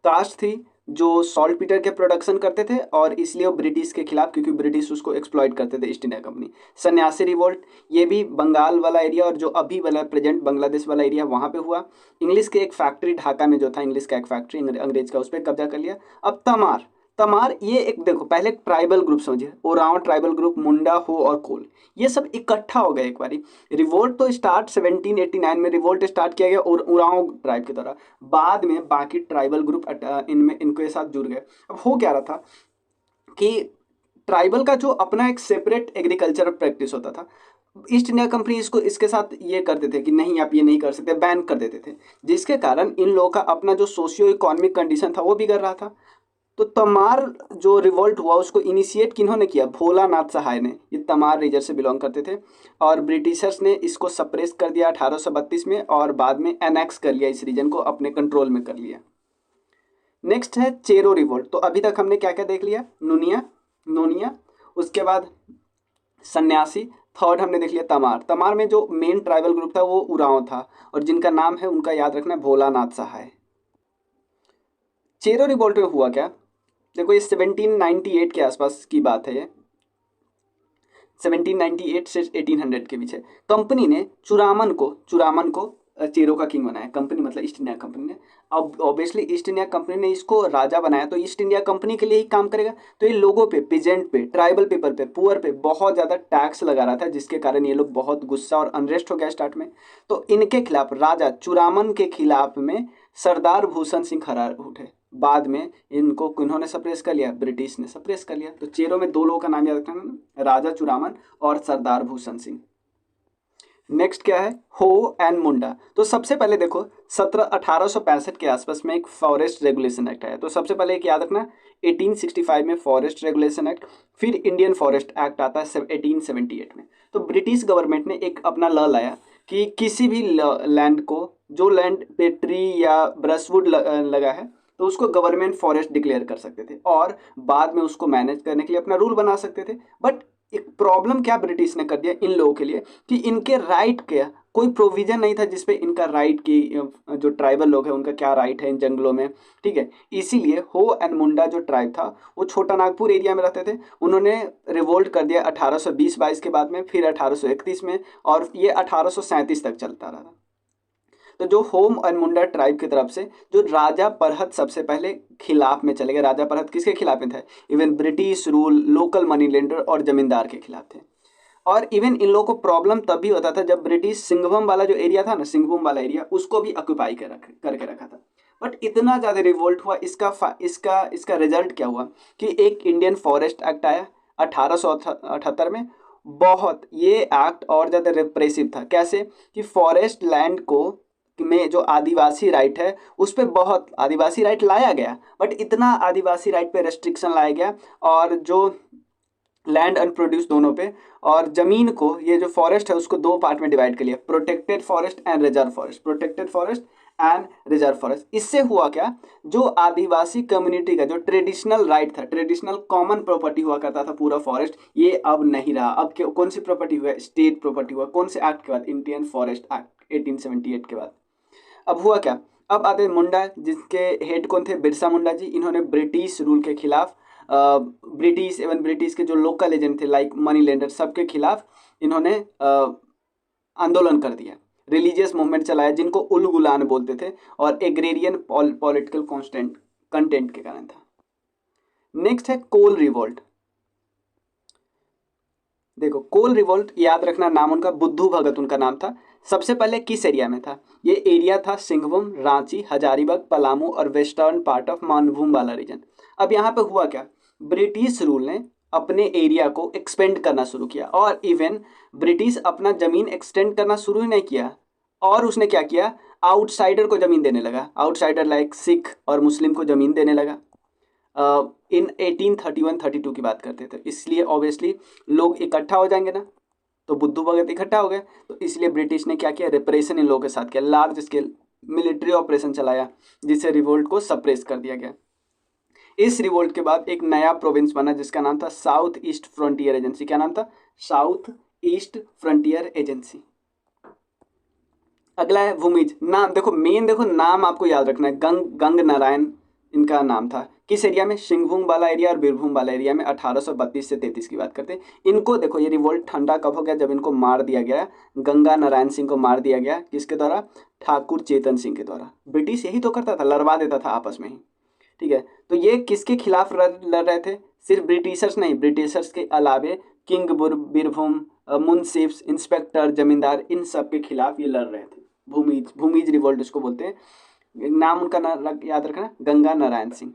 कास्ट थी जो सॉल्ट पीटर के प्रोडक्शन करते थे, और इसलिए वो ब्रिटिश के खिलाफ, क्योंकि ब्रिटिश उसको एक्सप्लॉइट करते थे, ईस्ट इंडिया कंपनी। सन्यासी रिवोल्ट, ये भी बंगाल वाला एरिया और जो अभी वाला प्रेजेंट बांग्लादेश वाला एरिया, वहाँ पे हुआ। इंग्लिश के एक फैक्ट्री ढाका में जो था, इंग्लिश का एक फैक्ट्री, अंग्रेज का, उस पर कब्जा कर लिया। अब तमार, ये एक देखो, पहले ट्राइबल ग्रुप समझिए, ओरांव ट्राइबल ग्रुप, मुंडा, हो और कोल, ये सब इकट्ठा हो गए एक बारी। रिवोल्ट तो स्टार्ट 1789 में रिवोल्ट स्टार्ट किया गया और ओरांव ट्राइब के द्वारा। बाद में बाकी ट्राइबल ग्रुप इनमें इनके साथ जुड़ गए। अब हो क्या रहा था कि ट्राइबल का जो अपना एक सेपरेट एग्रीकल्चर प्रैक्टिस होता था, ईस्ट इंडिया कंपनी इसको इसके साथ ये करते थे कि नहीं आप ये नहीं कर सकते, बैन कर देते थे, जिसके कारण इन लोगों का अपना जो सोशियो इकोनॉमिक कंडीशन था वो बिगड़ रहा था। तो तमार जो रिवोल्ट हुआ उसको इनिशिएट किन्होंने किया, भोलानाथ सहाय ने। ये तमार रीजन से बिलोंग करते थे और ब्रिटिशर्स ने इसको सप्रेस कर दिया 1832 में और बाद में एनेक्स कर लिया, इस रीजन को अपने कंट्रोल में कर लिया। नेक्स्ट है चेरो रिवोल्ट। तो अभी तक हमने क्या क्या देख लिया, नुनिया, नोनिया, उसके बाद सन्यासी, थर्ड हमने देख लिया तमार। तमार में जो मेन ट्राइबल ग्रुप था वो उरांव था और जिनका नाम है उनका याद रखना है भोलानाथ सहाय। चेरो रिवोल्ट में हुआ क्या, देखो ये 1798 के आसपास की बात है, ये 1798 से 1800 के बीच है। कंपनी ने चुरामन को चेरो का किंग बनाया। कंपनी मतलब ईस्ट इंडिया कंपनी ने। अब ऑब्वियसली ईस्ट इंडिया कंपनी ने इसको राजा बनाया तो ईस्ट इंडिया कंपनी के लिए ही काम करेगा, तो ये लोगों पे, पिजेंट पे, ट्राइबल पीपल पे, पुअर पे बहुत ज़्यादा टैक्स लगा रहा था, जिसके कारण ये लोग बहुत गुस्सा और अनरेस्ट हो गया स्टार्ट में। तो इनके खिलाफ, राजा चुरामन के खिलाफ में सरदार भूषण सिंह खड़ा उठे। बाद में इनको किन्होंने सप्रेस कर लिया, ब्रिटिश ने सप्रेस कर लिया। तो चेरो में दो लोगों का नाम याद रखना है, राजा चुरामन और सरदार भूषण सिंह। नेक्स्ट क्या है, हो एंड मुंडा। तो सबसे पहले देखो 1865 के आसपास में एक फॉरेस्ट रेगुलेशन एक्ट आया। तो सबसे पहले एक याद रखना 1865 में फॉरेस्ट रेगुलेशन एक्ट, फिर इंडियन फॉरेस्ट एक्ट आता है 1878 में। तो ब्रिटिश गवर्नमेंट ने एक अपना लॉ लाया कि किसी भी लैंड को, जो लैंड पे ट्री या ब्रशवुड लगा है, तो उसको गवर्नमेंट फॉरेस्ट डिक्लेयर कर सकते थे और बाद में उसको मैनेज करने के लिए अपना रूल बना सकते थे। बट एक प्रॉब्लम क्या ब्रिटिश ने कर दिया इन लोगों के लिए कि इनके राइट का कोई प्रोविजन नहीं था जिसपे इनका राइट की, जो ट्राइबल लोग हैं उनका क्या राइट है इन जंगलों में, ठीक है। इसीलिए हो एंड मुंडा जो ट्राइब था वो छोटा नागपुर एरिया में रहते थे। उन्होंने रिवोल्ट कर दिया 1820-22 के बाद में, फिर 1831 में, और ये 1837 तक चलता रहा। तो जो होम एंड मुंडा ट्राइब की तरफ से जो राजा परहत सबसे पहले खिलाफ में चले गए। राजा परहत किसके खिलाफ में थे, even British rule, local money lender और जमींदार के खिलाफ थे। और इवन इन लोगों को प्रॉब्लम तब भी होता था जब ब्रिटिश सिंघभूम वाला जो एरिया था ना, सिंघभूम वाला एरिया, उसको भी ऑक्यूपाई करके रखा था। बट इतना ज़्यादा रिवोल्ट हुआ, इसका रिजल्ट क्या हुआ कि एक इंडियन फॉरेस्ट एक्ट आया 1878 में। बहुत ये एक्ट और ज़्यादा रिप्रेसिव था। कैसे कि फॉरेस्ट लैंड को में जो आदिवासी राइट है उस पर बहुत आदिवासी राइट लाया गया, बट इतना आदिवासी राइट पे रेस्ट्रिक्शन लाया गया, और जो लैंड अनप्रोड्यूस दोनों पे, और जमीन को, ये जो फॉरेस्ट है उसको दो पार्ट में डिवाइड कर लिया, protected forest and reserve forest, protected forest and reserve forest. इससे हुआ क्या, जो आदिवासी कम्युनिटी का जो ट्रेडिशनल राइट था, ट्रेडिशनल कॉमन प्रॉपर्टी हुआ करता था पूरा फॉरेस्ट, ये अब नहीं रहा। अब कौन सी प्रॉपर्टी हुआ, स्टेट प्रॉपर्टी हुआ। कौन से एक्ट के बाद, इंडियन फॉरेस्ट एक्ट 1878 के बाद। अब हुआ क्या, अब आते मुंडा, जिसके हेड कौन थे, बिरसा मुंडा जी। इन्होंने ब्रिटिश रूल के खिलाफ, ब्रिटिश के जो लोकल एजेंट थे लाइक मनी लेंडर, सबके खिलाफ इन्होंने आंदोलन कर दिया, रिलीजियस मूवमेंट चलाया जिनको उलगुलान बोलते थे, और एग्रेरियन पॉलिटिकल कंटेंट के कारण था। नेक्स्ट है कोल रिवोल्ट। देखो कोल रिवोल्ट याद रखना, नाम उनका बुद्धू भगत उनका नाम था। सबसे पहले किस एरिया में था, ये एरिया था सिंहभूम, रांची, हजारीबाग, पलामू और वेस्टर्न पार्ट ऑफ मानभूम वाला रीजन। अब यहाँ पे हुआ क्या, ब्रिटिश रूल ने अपने एरिया को एक्सपेंड करना शुरू किया, और इवन ब्रिटिश अपना ज़मीन एक्सटेंड करना शुरू ही नहीं किया, और उसने क्या किया, आउटसाइडर को ज़मीन देने लगा। आउटसाइडर लाइक सिख और मुस्लिम को ज़मीन देने लगा। इन 1831-32 की बात करते थे, इसलिए ऑब्वियसली लोग इकट्ठा हो जाएंगे ना, तो बुद्धू भगत इकट्ठा हो गए। तो इसलिए ब्रिटिश ने क्या किया, रिप्रेशन इन लोगों के साथ किया, लार्ज स्केल मिलिट्री ऑपरेशन चलाया, जिससे रिवोल्ट को सप्रेस कर दिया गया। इस रिवोल्ट के बाद एक नया प्रोविंस बना जिसका नाम था साउथ ईस्ट फ्रंटियर एजेंसी। क्या नाम था, साउथ ईस्ट फ्रंटियर एजेंसी। अगला है भूमिज। नाम देखो, मेन देखो नाम आपको याद रखना है, गंग नारायण इनका नाम था। किस एरिया में, सिंहभूम वाला एरिया और बीरभूम वाला एरिया में। 1832 से 33 की बात करते हैं। इनको देखो, ये रिवोल्ट ठंडा कब हो गया, जब इनको मार दिया गया, गंगा नारायण सिंह को मार दिया गया। किसके द्वारा, ठाकुर चेतन सिंह के द्वारा। ब्रिटिश यही तो करता था, लड़वा देता था आपस में ही, ठीक है। तो ये किसके खिलाफ लड़ रहे थे, सिर्फ ब्रिटिशर्स नहीं, ब्रिटिशर्स के अलावे किंग बीरभूम, मुंसिफ्स, इंस्पेक्टर, जमींदार, इन सब के खिलाफ ये लड़ रहे थे। भूमिज रिवोल्ट इसको बोलते हैं। नाम उनका याद रखना, गंगा नारायण सिंह।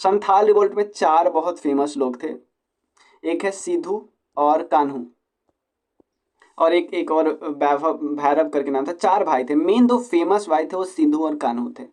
संथाल रिवोल्ट में चार बहुत फेमस लोग थे, एक है सिद्धू और कान्हू, और एक और भैरव करके नाम था। चार भाई थे, मेन दो फेमस भाई थे वो सिद्धू और कान्हू थे।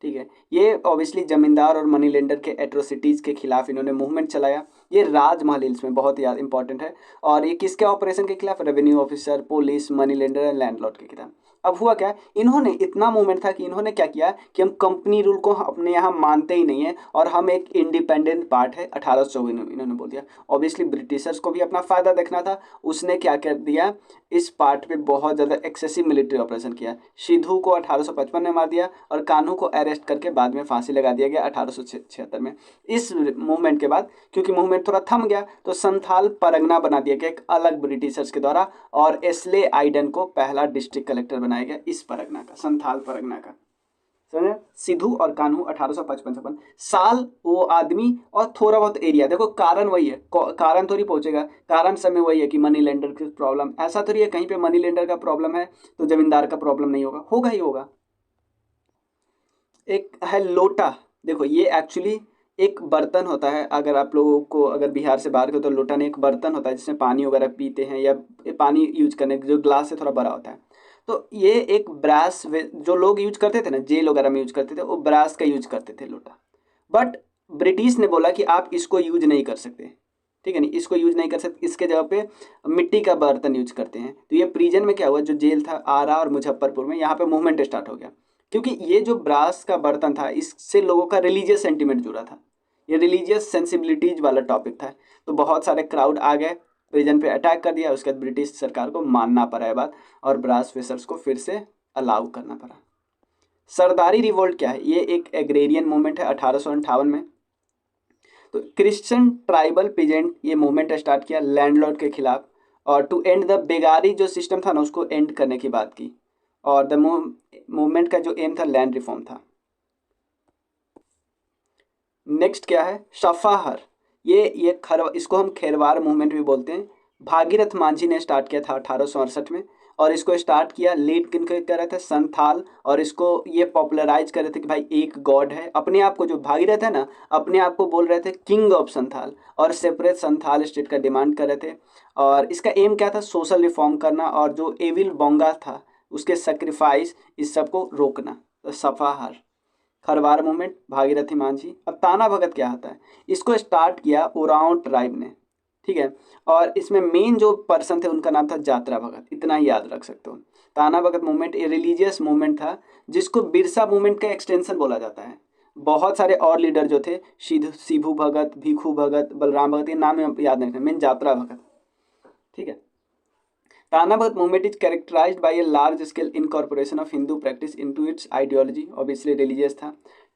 ठीक है। ये ऑब्वियसली जमींदार और मनी लेंडर के एट्रोसिटीज़ के खिलाफ इन्होंने मूवमेंट चलाया। ये राजमहल हिल्स में बहुत याद इंपॉर्टेंट है। और ये किसके ऑपरेशन के खिलाफ? Revenue officer, police, money lender and landlord के खिलाफ। अब हुआ क्या, इन्होंने इतना मूवमेंट था कि इन्होंने क्या किया कि हम कंपनी रूल को अपने यहाँ मानते ही नहीं है और हम एक इंडिपेंडेंट पार्ट है। 1824 में इन्होंने बोल दिया। ऑब्वियसली ब्रिटिशर्स को भी अपना फ़ायदा देखना था। उसने क्या कर दिया, इस पार्ट पे बहुत ज़्यादा एक्सेसिव मिलिट्री ऑपरेशन किया। सिद्धू को 1855 में मार दिया और कान्हू को अरेस्ट करके बाद में फांसी लगा दिया गया 1876 में। इस मूवमेंट के बाद क्योंकि मूवमेंट थोड़ा थम गया तो संथाल परगना बना दिया गया एक अलग ब्रिटिशर्स के द्वारा, और एस्ले आइडन को पहला डिस्ट्रिक्ट कलेक्टर बनाया गया इस परगना का, संथाल परगना का। समझे? सिद्धू और कान्हू 1855 साल, वो आदमी और थोड़ा बहुत एरिया। देखो कारण वही है, कारण थोड़ी पहुंचेगा, कारण समय वही है कि मनी लेंडर की प्रॉब्लम। ऐसा थोड़ी है कहीं पे मनी लेंडर का प्रॉब्लम है तो जमींदार का प्रॉब्लम नहीं होगा, होगा ही होगा। एक है लोटा। देखो ये एक्चुअली एक बर्तन होता है। अगर आप लोगों को अगर बिहार से बाहर के हो तो लोटा ने एक बर्तन होता है जिसमें पानी वगैरह पीते हैं या पानी यूज करने, जो ग्लास से थोड़ा बड़ा होता है। तो ये एक ब्रास जो लोग यूज करते थे ना, जेल वगैरह में यूज करते थे, वो ब्रास का यूज करते थे लोटा। बट ब्रिटिश ने बोला कि आप इसको यूज नहीं कर सकते, ठीक है नहीं, इसको यूज नहीं कर सकते, इसके जगह पे मिट्टी का बर्तन यूज करते हैं। तो ये प्रिजन में क्या हुआ, जो जेल था आरा और मुजफ्फरपुर में, यहाँ पे मूवमेंट स्टार्ट हो गया क्योंकि ये जो ब्रास का बर्तन था इससे लोगों का रिलीजियस सेंटिमेंट जुड़ा था। ये रिलीजियस सेंसिबिलिटीज वाला टॉपिक था। तो बहुत सारे क्राउड आ गए, प्रिजन पे अटैक कर दिया। उसके बाद ब्रिटिश सरकार को मानना पड़ा है बात और ब्रास वेसल्स को फिर से अलाउ करना पड़ा। सरदारी रिवोल्ट क्या है? ये एक एग्रेरियन मूवमेंट है 1858 में। तो क्रिश्चियन ट्राइबल पीजेंट ये मूवमेंट स्टार्ट किया लैंडलॉर्ड के खिलाफ, और टू एंड द बेगारी जो सिस्टम था ना उसको एंड करने की बात की। और द मूवमेंट का जो एम था लैंड रिफॉर्म था। नेक्स्ट क्या है? सफाहर। ये इसको हम खेरवार मूवमेंट भी बोलते हैं। भागीरथ मांझी ने स्टार्ट किया था 1868 में, और इसको स्टार्ट किया, लीड किन कर रहे थे? संथाल। और इसको ये पॉपुलराइज कर रहे थे कि भाई एक गॉड है। अपने आप को जो भागीरथ है ना, अपने आप को बोल रहे थे किंग ऑफ संथाल, और सेपरेट संथाल स्टेट का डिमांड कर रहे थे। और इसका एम क्या था? सोशल रिफॉर्म करना और जो एविल बोंगा था उसके सेक्रीफाइस, इस सब को रोकना। तो सफाहर, खरवार मूवमेंट, भागीरथी मांझी। अब ताना भगत क्या होता है? इसको स्टार्ट किया उरांव ट्राइब ने, ठीक है। और इसमें मेन जो पर्सन थे उनका नाम था जात्रा भगत, इतना ही याद रख सकते हो। ताना भगत मूवमेंट ये रिलीजियस मूवमेंट था जिसको बिरसा मूवमेंट का एक्सटेंशन बोला जाता है। बहुत सारे और लीडर जो थे, शिभू भगत, भिखू भगत, बलराम भगत, ये नाम याद नहीं रखना, मेन जात्रा भगत, ठीक है। ताना भगत movement is characterized by a large scale incorporation of Hindu practice into its ideology, obviously religious था।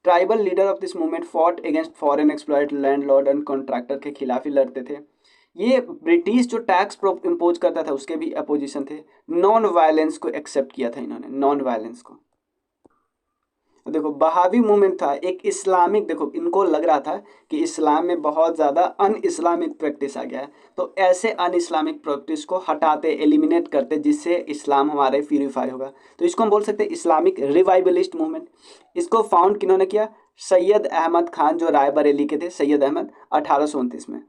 Tribal leader of this movement fought against foreign exploit landlord and contractor के खिलाफ ही लड़ते थे। ये ब्रिटिश जो टैक्स इम्पोज करता था उसके भी अपोजिशन थे। नॉन वायलेंस को एक्सेप्ट किया था इन्होंने, नॉन वायलेंस को। देखो बहावी मूवमेंट था एक इस्लामिक, देखो इनको लग रहा था कि इस्लाम में बहुत ज़्यादा अन इस्लामिक प्रैक्टिस आ गया है, तो ऐसे अन इस्लामिक प्रैक्टिस को हटाते, एलिमिनेट करते, जिससे इस्लाम हमारे प्यूरीफाई होगा। तो इसको हम बोल सकते हैं इस्लामिक रिवाइवलिस्ट मूवमेंट। इसको फाउंड किन्होंने किया? सैयद अहमद खान, जो रायबरेली के थे, सैयद अहमद, 1829 में।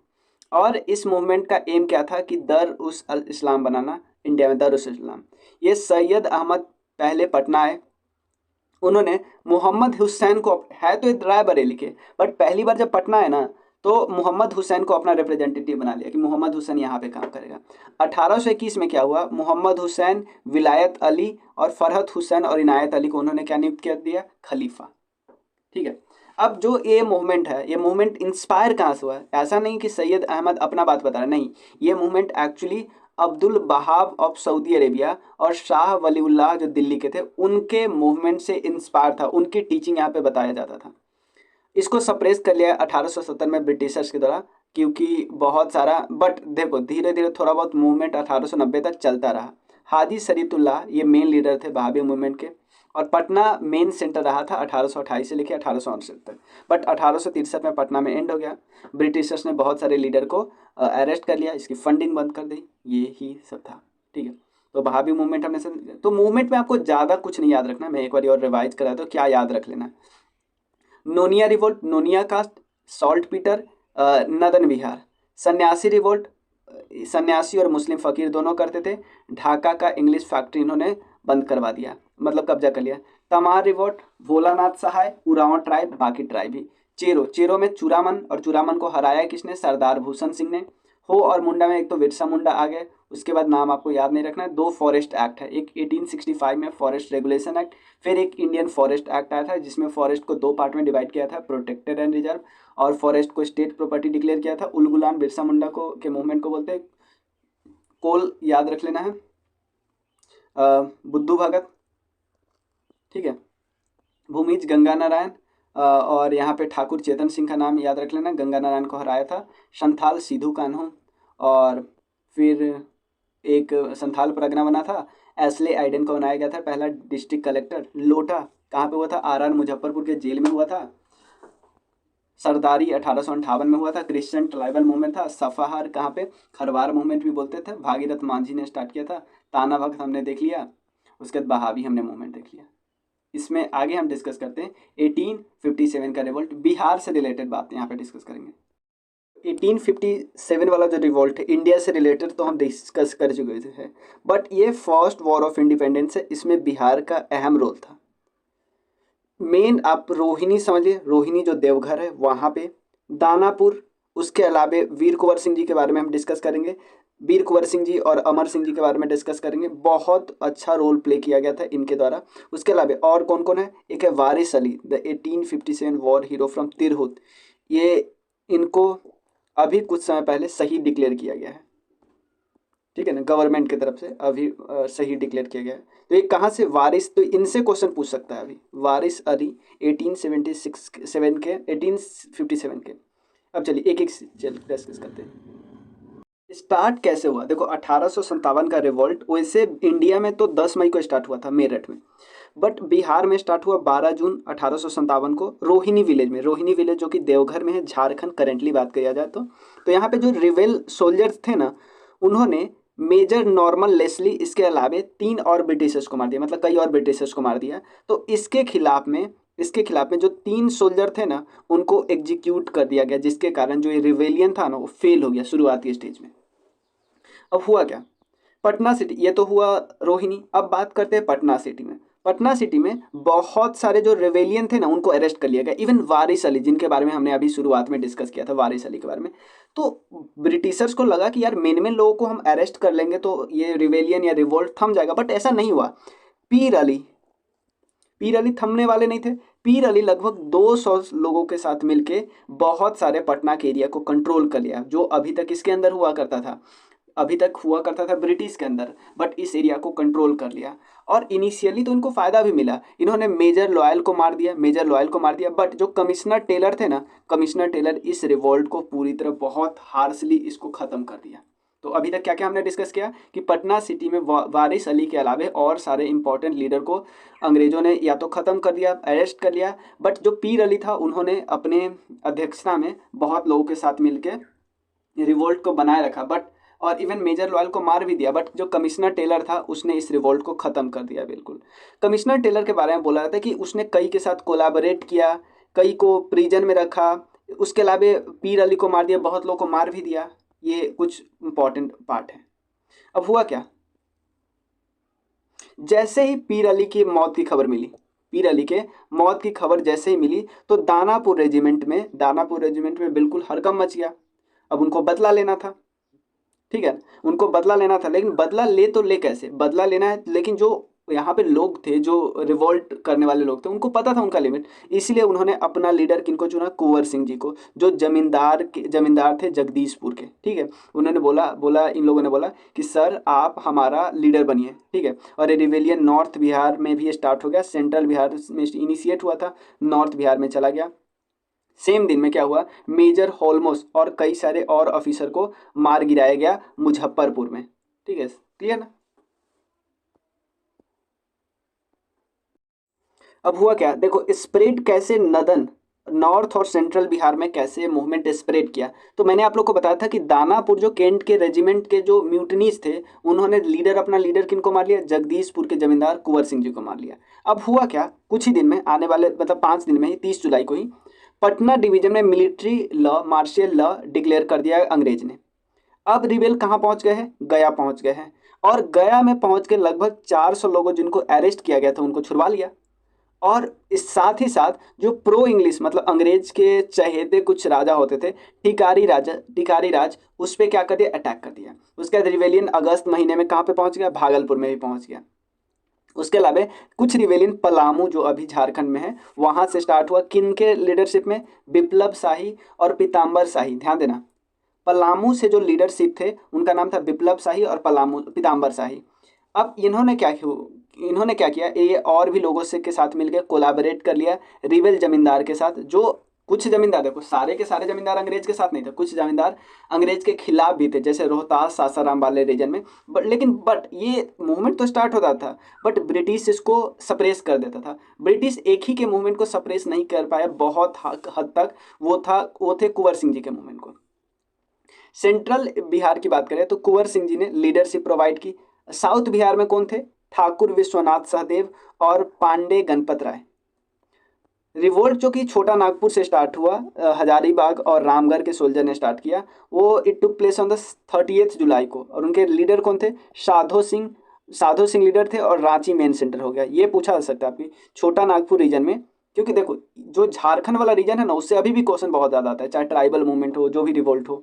और इस मूवमेंट का एम क्या था कि दर उस अल इस्लाम बनाना, इंडिया में दर उस इस्लाम। ये सैयद अहमद पहले पटना आए, उन्होंने मोहम्मद हुसैन को, है तो रायबरेली के, बट पहली बार जब पटना है ना तो मोहम्मद हुसैन को अपना रिप्रेजेंटेटिव बना लिया कि मोहम्मद हुसैन यहाँ पे काम करेगा। 1821 में क्या हुआ? मोहम्मद हुसैन, विलायत अली और फरहत हुसैन और इनायत अली को उन्होंने क्या नियुक्त कर दिया? खलीफा, ठीक है। अब जो ये मूवमेंट है, ये मूवमेंट इंस्पायर कहाँ से हुआ है? ऐसा नहीं कि सैयद अहमद अपना बात बता रहा है, नहीं, ये movement actually Abdul बहाब of Saudi Arabia और शाह वलीउल्लाह जो दिल्ली के थे उनके मूवमेंट से इंस्पायर था, उनकी टीचिंग यहाँ पे बताया जाता था। इसको सप्रेस कर लिया 1870 में ब्रिटिशर्स के द्वारा, क्योंकि बहुत सारा, बट देखो धीरे धीरे थोड़ा बहुत मूवमेंट 1890 तक चलता रहा। हाजी शरीफुल्लाह ये मेन लीडर थे बहाबी मूवमेंट के, और पटना मेन सेंटर रहा था 1828 से लेकर 1869 तक। बट 1863 में पटना में एंड हो गया। ब्रिटिशर्स ने बहुत सारे लीडर को अरेस्ट कर लिया, इसकी फंडिंग बंद कर दी, ये ही सब था, ठीक है। तो बहाबी मूवमेंट हमने तो मूवमेंट में आपको ज़्यादा कुछ नहीं याद रखना, मैं एक बार और रिवाइज करा तो क्या याद रख लेना। नोनिया रिवोल्ट, नोनिया का सॉल्ट पीटर, नदन विहार। सन्यासी रिवोल्ट, सन्यासी और मुस्लिम फ़कीर दोनों करते थे। ढाका का इंग्लिश फैक्ट्री इन्होंने बंद करवा दिया, मतलब कब्जा कर लिया। तमार रिवॉर्ड, भोलानाथ सहाय, उरांव ट्राइब, बाकी ट्राइब ही। चेरो, चेरो में चूरामन, और चूरामन को हराया किसने? सरदार भूषण सिंह ने। हो और मुंडा में एक तो बिरसा मुंडा आ गए, उसके बाद नाम आपको याद नहीं रखना है। दो फॉरेस्ट एक्ट है, एक 1865 में फॉरेस्ट रेगुलेशन एक्ट, फिर एक इंडियन फॉरेस्ट एक्ट आया था जिसमें फॉरेस्ट को दो पार्ट में डिवाइड किया था, प्रोटेक्टेड एंड रिजर्व, और फॉरेस्ट को स्टेट प्रॉपर्टी डिक्लेयर किया था। उलगुलान बिरसा मुंडा को के मूवमेंट को बोलते हैं। कोल याद रख लेना है, बुद्धू भगत, ठीक है। भूमिज गंगा नारायण, और यहाँ पे ठाकुर चेतन सिंह का नाम याद रख लेना, गंगा नारायण को हराया था। संथाल सिद्धू कान्हू, और फिर एक संथाल परगना बना था, एसले आइडन को बनाया गया था पहला डिस्ट्रिक्ट कलेक्टर। लोटा कहाँ पे हुआ था? आर मुजफ्फरपुर के जेल में हुआ था। सरदारी 1858 में हुआ था। क्रिश्चियन ट्राइबल मूवमेंट था। सफाहार कहाँ पे? खरवार मूवमेंट भी बोलते थे, भागीरथ मांझी ने स्टार्ट किया था। ताना भक्त हमने देख लिया, उसके बाद बहावी हमने मूवमेंट देख लिया। इसमें आगे हम डिस्कस करते हैं 1857 का रिवोल्ट, बिहार से रिलेटेड बात यहाँ पे डिस्कस करेंगे। 1857 वाला जो रिवोल्ट है इंडिया से रिलेटेड तो हम डिस्कस कर चुके थे, बट ये फर्स्ट वॉर ऑफ इंडिपेंडेंस है, इसमें बिहार का अहम रोल था। मेन आप रोहिणी समझिए, रोहिणी जो देवघर है वहाँ पे, दानापुर, उसके अलावे वीर कुंवर सिंह जी के बारे में हम डिस्कस करेंगे। वीर कुंवर सिंह जी और अमर सिंह जी के बारे में डिस्कस करेंगे, बहुत अच्छा रोल प्ले किया गया था इनके द्वारा। उसके अलावा और कौन कौन है? एक है Waris Ali, the 1857 war hero from Tirhut, ये इनको अभी कुछ समय पहले शहीद डिक्लेयर किया गया है, ठीक है ना, गवर्नमेंट की तरफ से अभी शहीद डिक्लेयर किया गया है। तो ये कहाँ से? वारिस, तो इनसे क्वेश्चन पूछ सकता है अभी। वारिस अली 1857 के। अब चलिए एक एक डिस्कस करते हैं। स्टार्ट कैसे हुआ? देखो 1857 का रिवोल्ट वैसे इंडिया में तो 10 मई को स्टार्ट हुआ था मेरठ में, बट बिहार में स्टार्ट हुआ 12 जून 1857 को रोहिणी विलेज में। रोहिणी विलेज जो कि देवघर में है, झारखंड करेंटली बात किया जाए तो यहाँ पे जो रिवेल सोल्जर्स थे ना, उन्होंने मेजर नॉर्मन लेस्ली, इसके अलावे 3 और ब्रिटिशर्स को मार दिया, मतलब कई और ब्रिटिशर्स को मार दिया। तो इसके खिलाफ में जो 3 सोल्जर थे ना, उनको एग्जीक्यूट कर दिया गया, जिसके कारण जो ये रिवेलियन था ना वो फेल हो गया शुरुआती स्टेज में। अब हुआ क्या? पटना सिटी, ये तो हुआ रोहिणी। अब बात करते हैं पटना सिटी में। पटना सिटी में बहुत सारे जो रेवेलियन थे ना उनको अरेस्ट कर लिया गया, इवन वारिस अली जिनके बारे में हमने अभी शुरुआत में डिस्कस किया था, वारिस अली के बारे में। तो ब्रिटिशर्स को लगा कि यार मेन लोगों को हम अरेस्ट कर लेंगे तो ये रिवेलियन या रिवोल्ट थम जाएगा, बट ऐसा नहीं हुआ। पीर अली थमने वाले नहीं थे। पीर अली लगभग 200 लोगों के साथ मिलके बहुत सारे पटना के एरिया को कंट्रोल कर लिया, जो अभी तक इसके अंदर हुआ करता था, ब्रिटिश के अंदर, बट इस एरिया को कंट्रोल कर लिया। और इनिशियली तो इनको फ़ायदा भी मिला, इन्होंने मेजर लॉयल को मार दिया, बट जो कमिश्नर टेलर थे ना, कमिश्नर टेलर इस रिवोल्ट को पूरी तरह बहुत हार्शली इसको ख़त्म कर दिया। तो अभी तक क्या क्या हमने डिस्कस किया कि पटना सिटी में वारिस अली के अलावे और सारे इंपॉर्टेंट लीडर को अंग्रेज़ों ने या तो ख़त्म कर दिया, अरेस्ट कर लिया, बट जो पीर अली था उन्होंने अपने अध्यक्षता में बहुत लोगों के साथ मिलकर रिवोल्ट को बनाए रखा, बट और इवन मेजर लॉयल को मार भी दिया, बट जो कमिश्नर टेलर था उसने इस रिवोल्ट को ख़त्म कर दिया बिल्कुल। कमिश्नर टेलर के बारे में बोला जाता है कि उसने कई के साथ कोलैबोरेट किया, कई को प्रिजन में रखा, उसके अलावा पीर अली को मार दिया, बहुत लोगों को मार भी दिया। ये कुछ इंपॉर्टेंट पार्ट है। अब हुआ क्या? जैसे ही पीर अली की मौत की खबर मिली, जैसे ही मिली तो दानापुर रेजिमेंट में बिल्कुल हड़कंप मच गया। अब उनको बदला लेना था, ठीक है, उनको बदला लेना था, लेकिन बदला ले कैसे? बदला लेना है, लेकिन जो यहाँ पे लोग थे, जो रिवोल्ट करने वाले लोग थे, उनको पता था उनका लिमिट, इसलिए उन्होंने अपना लीडर किनको चुना? कुंवर सिंह जी को, जो जमींदार थे जगदीशपुर के, ठीक है। उन्होंने बोला इन लोगों ने बोला कि सर आप हमारा लीडर बनिए, ठीक है। और ये रिवेलियन नॉर्थ बिहार में भी स्टार्ट हो गया, सेंट्रल बिहार में इनिशिएट हुआ था, नॉर्थ बिहार में चला गया। सेम दिन में क्या हुआ? मेजर होलमोस और कई सारे और ऑफिसर को मार गिराया गया मुजफ्फरपुर में, ठीक है, क्लियर ना? अब हुआ क्या? देखो स्प्रेड कैसे, नॉर्थ और सेंट्रल बिहार में कैसे मूवमेंट स्प्रेड किया। तो मैंने आप लोग को बताया था कि दानापुर जो कैंट के रेजिमेंट के जो म्यूटनीज थे, उन्होंने अपना लीडर किनको मार लिया? जगदीशपुर के जमींदार कुंवर सिंह जी को मार लिया। अब हुआ क्या? कुछ ही दिन में, आने वाले मतलब 5 दिन में ही, 30 जुलाई को ही पटना डिवीजन में military law, martial law declare कर दिया अंग्रेज ने। अब रिबेल कहाँ पहुंच गए हैं? गया पहुंच गए हैं, और गया में पहुंच के लगभग 400 लोगों जिनको अरेस्ट किया गया था उनको छुड़वा लिया। और इस साथ ही साथ जो प्रो इंग्लिश मतलब अंग्रेज के चहेते कुछ राजा होते थे, टिकारी राज, उस पर क्या कर दिया, अटैक कर दिया। उसके बाद रिवेलियन अगस्त महीने में कहाँ पे पहुंच गया, भागलपुर में भी पहुंच गया। उसके अलावा कुछ रिवेलियन पलामू जो अभी झारखंड में है वहां से स्टार्ट हुआ, किन के लीडरशिप में, बिप्लब शाही और पीताम्बर शाही। ध्यान देना, पलामू से जो लीडरशिप थे उनका नाम था बिप्लब शाही और पीताम्बर शाही। अब इन्होंने क्या किया, ये और भी लोगों से के साथ मिलकर कोलैबोरेट कर लिया रिवेल जमींदार के साथ। जो कुछ जमींदार, देखो सारे के सारे जमींदार अंग्रेज के साथ नहीं थे, कुछ जमींदार अंग्रेज के खिलाफ भी थे, जैसे रोहतास सासाराम वाले रीजन में। बट ये मूवमेंट तो स्टार्ट होता था, बट ब्रिटिश इसको सप्रेस कर देता था। ब्रिटिश एक ही के मूवमेंट को सप्रेस नहीं कर पाया बहुत हद तक, वो थे कुंवर सिंह जी के मूवमेंट को। सेंट्रल बिहार की बात करें तो कुंवर सिंह जी ने लीडरशिप प्रोवाइड की। साउथ बिहार में कौन थे, ठाकुर विश्वनाथ सहदेव और पांडे गणपत राय। रिवोल्ट जो कि छोटा नागपुर से स्टार्ट हुआ, हजारीबाग और रामगढ़ के सोल्जर ने स्टार्ट किया, वो it took place on the 30 जुलाई को। और उनके लीडर कौन थे, साधो सिंह लीडर थे, और रांची मेन सेंटर हो गया। ये पूछा जा सकता है आपकी छोटा नागपुर रीजन में, क्योंकि देखो जो झारखंड वाला रीजन है ना, उससे अभी भी क्वेश्चन बहुत ज़्यादा आता है, चाहे ट्राइबल मूवमेंट हो, जो भी रिवोल्ट हो।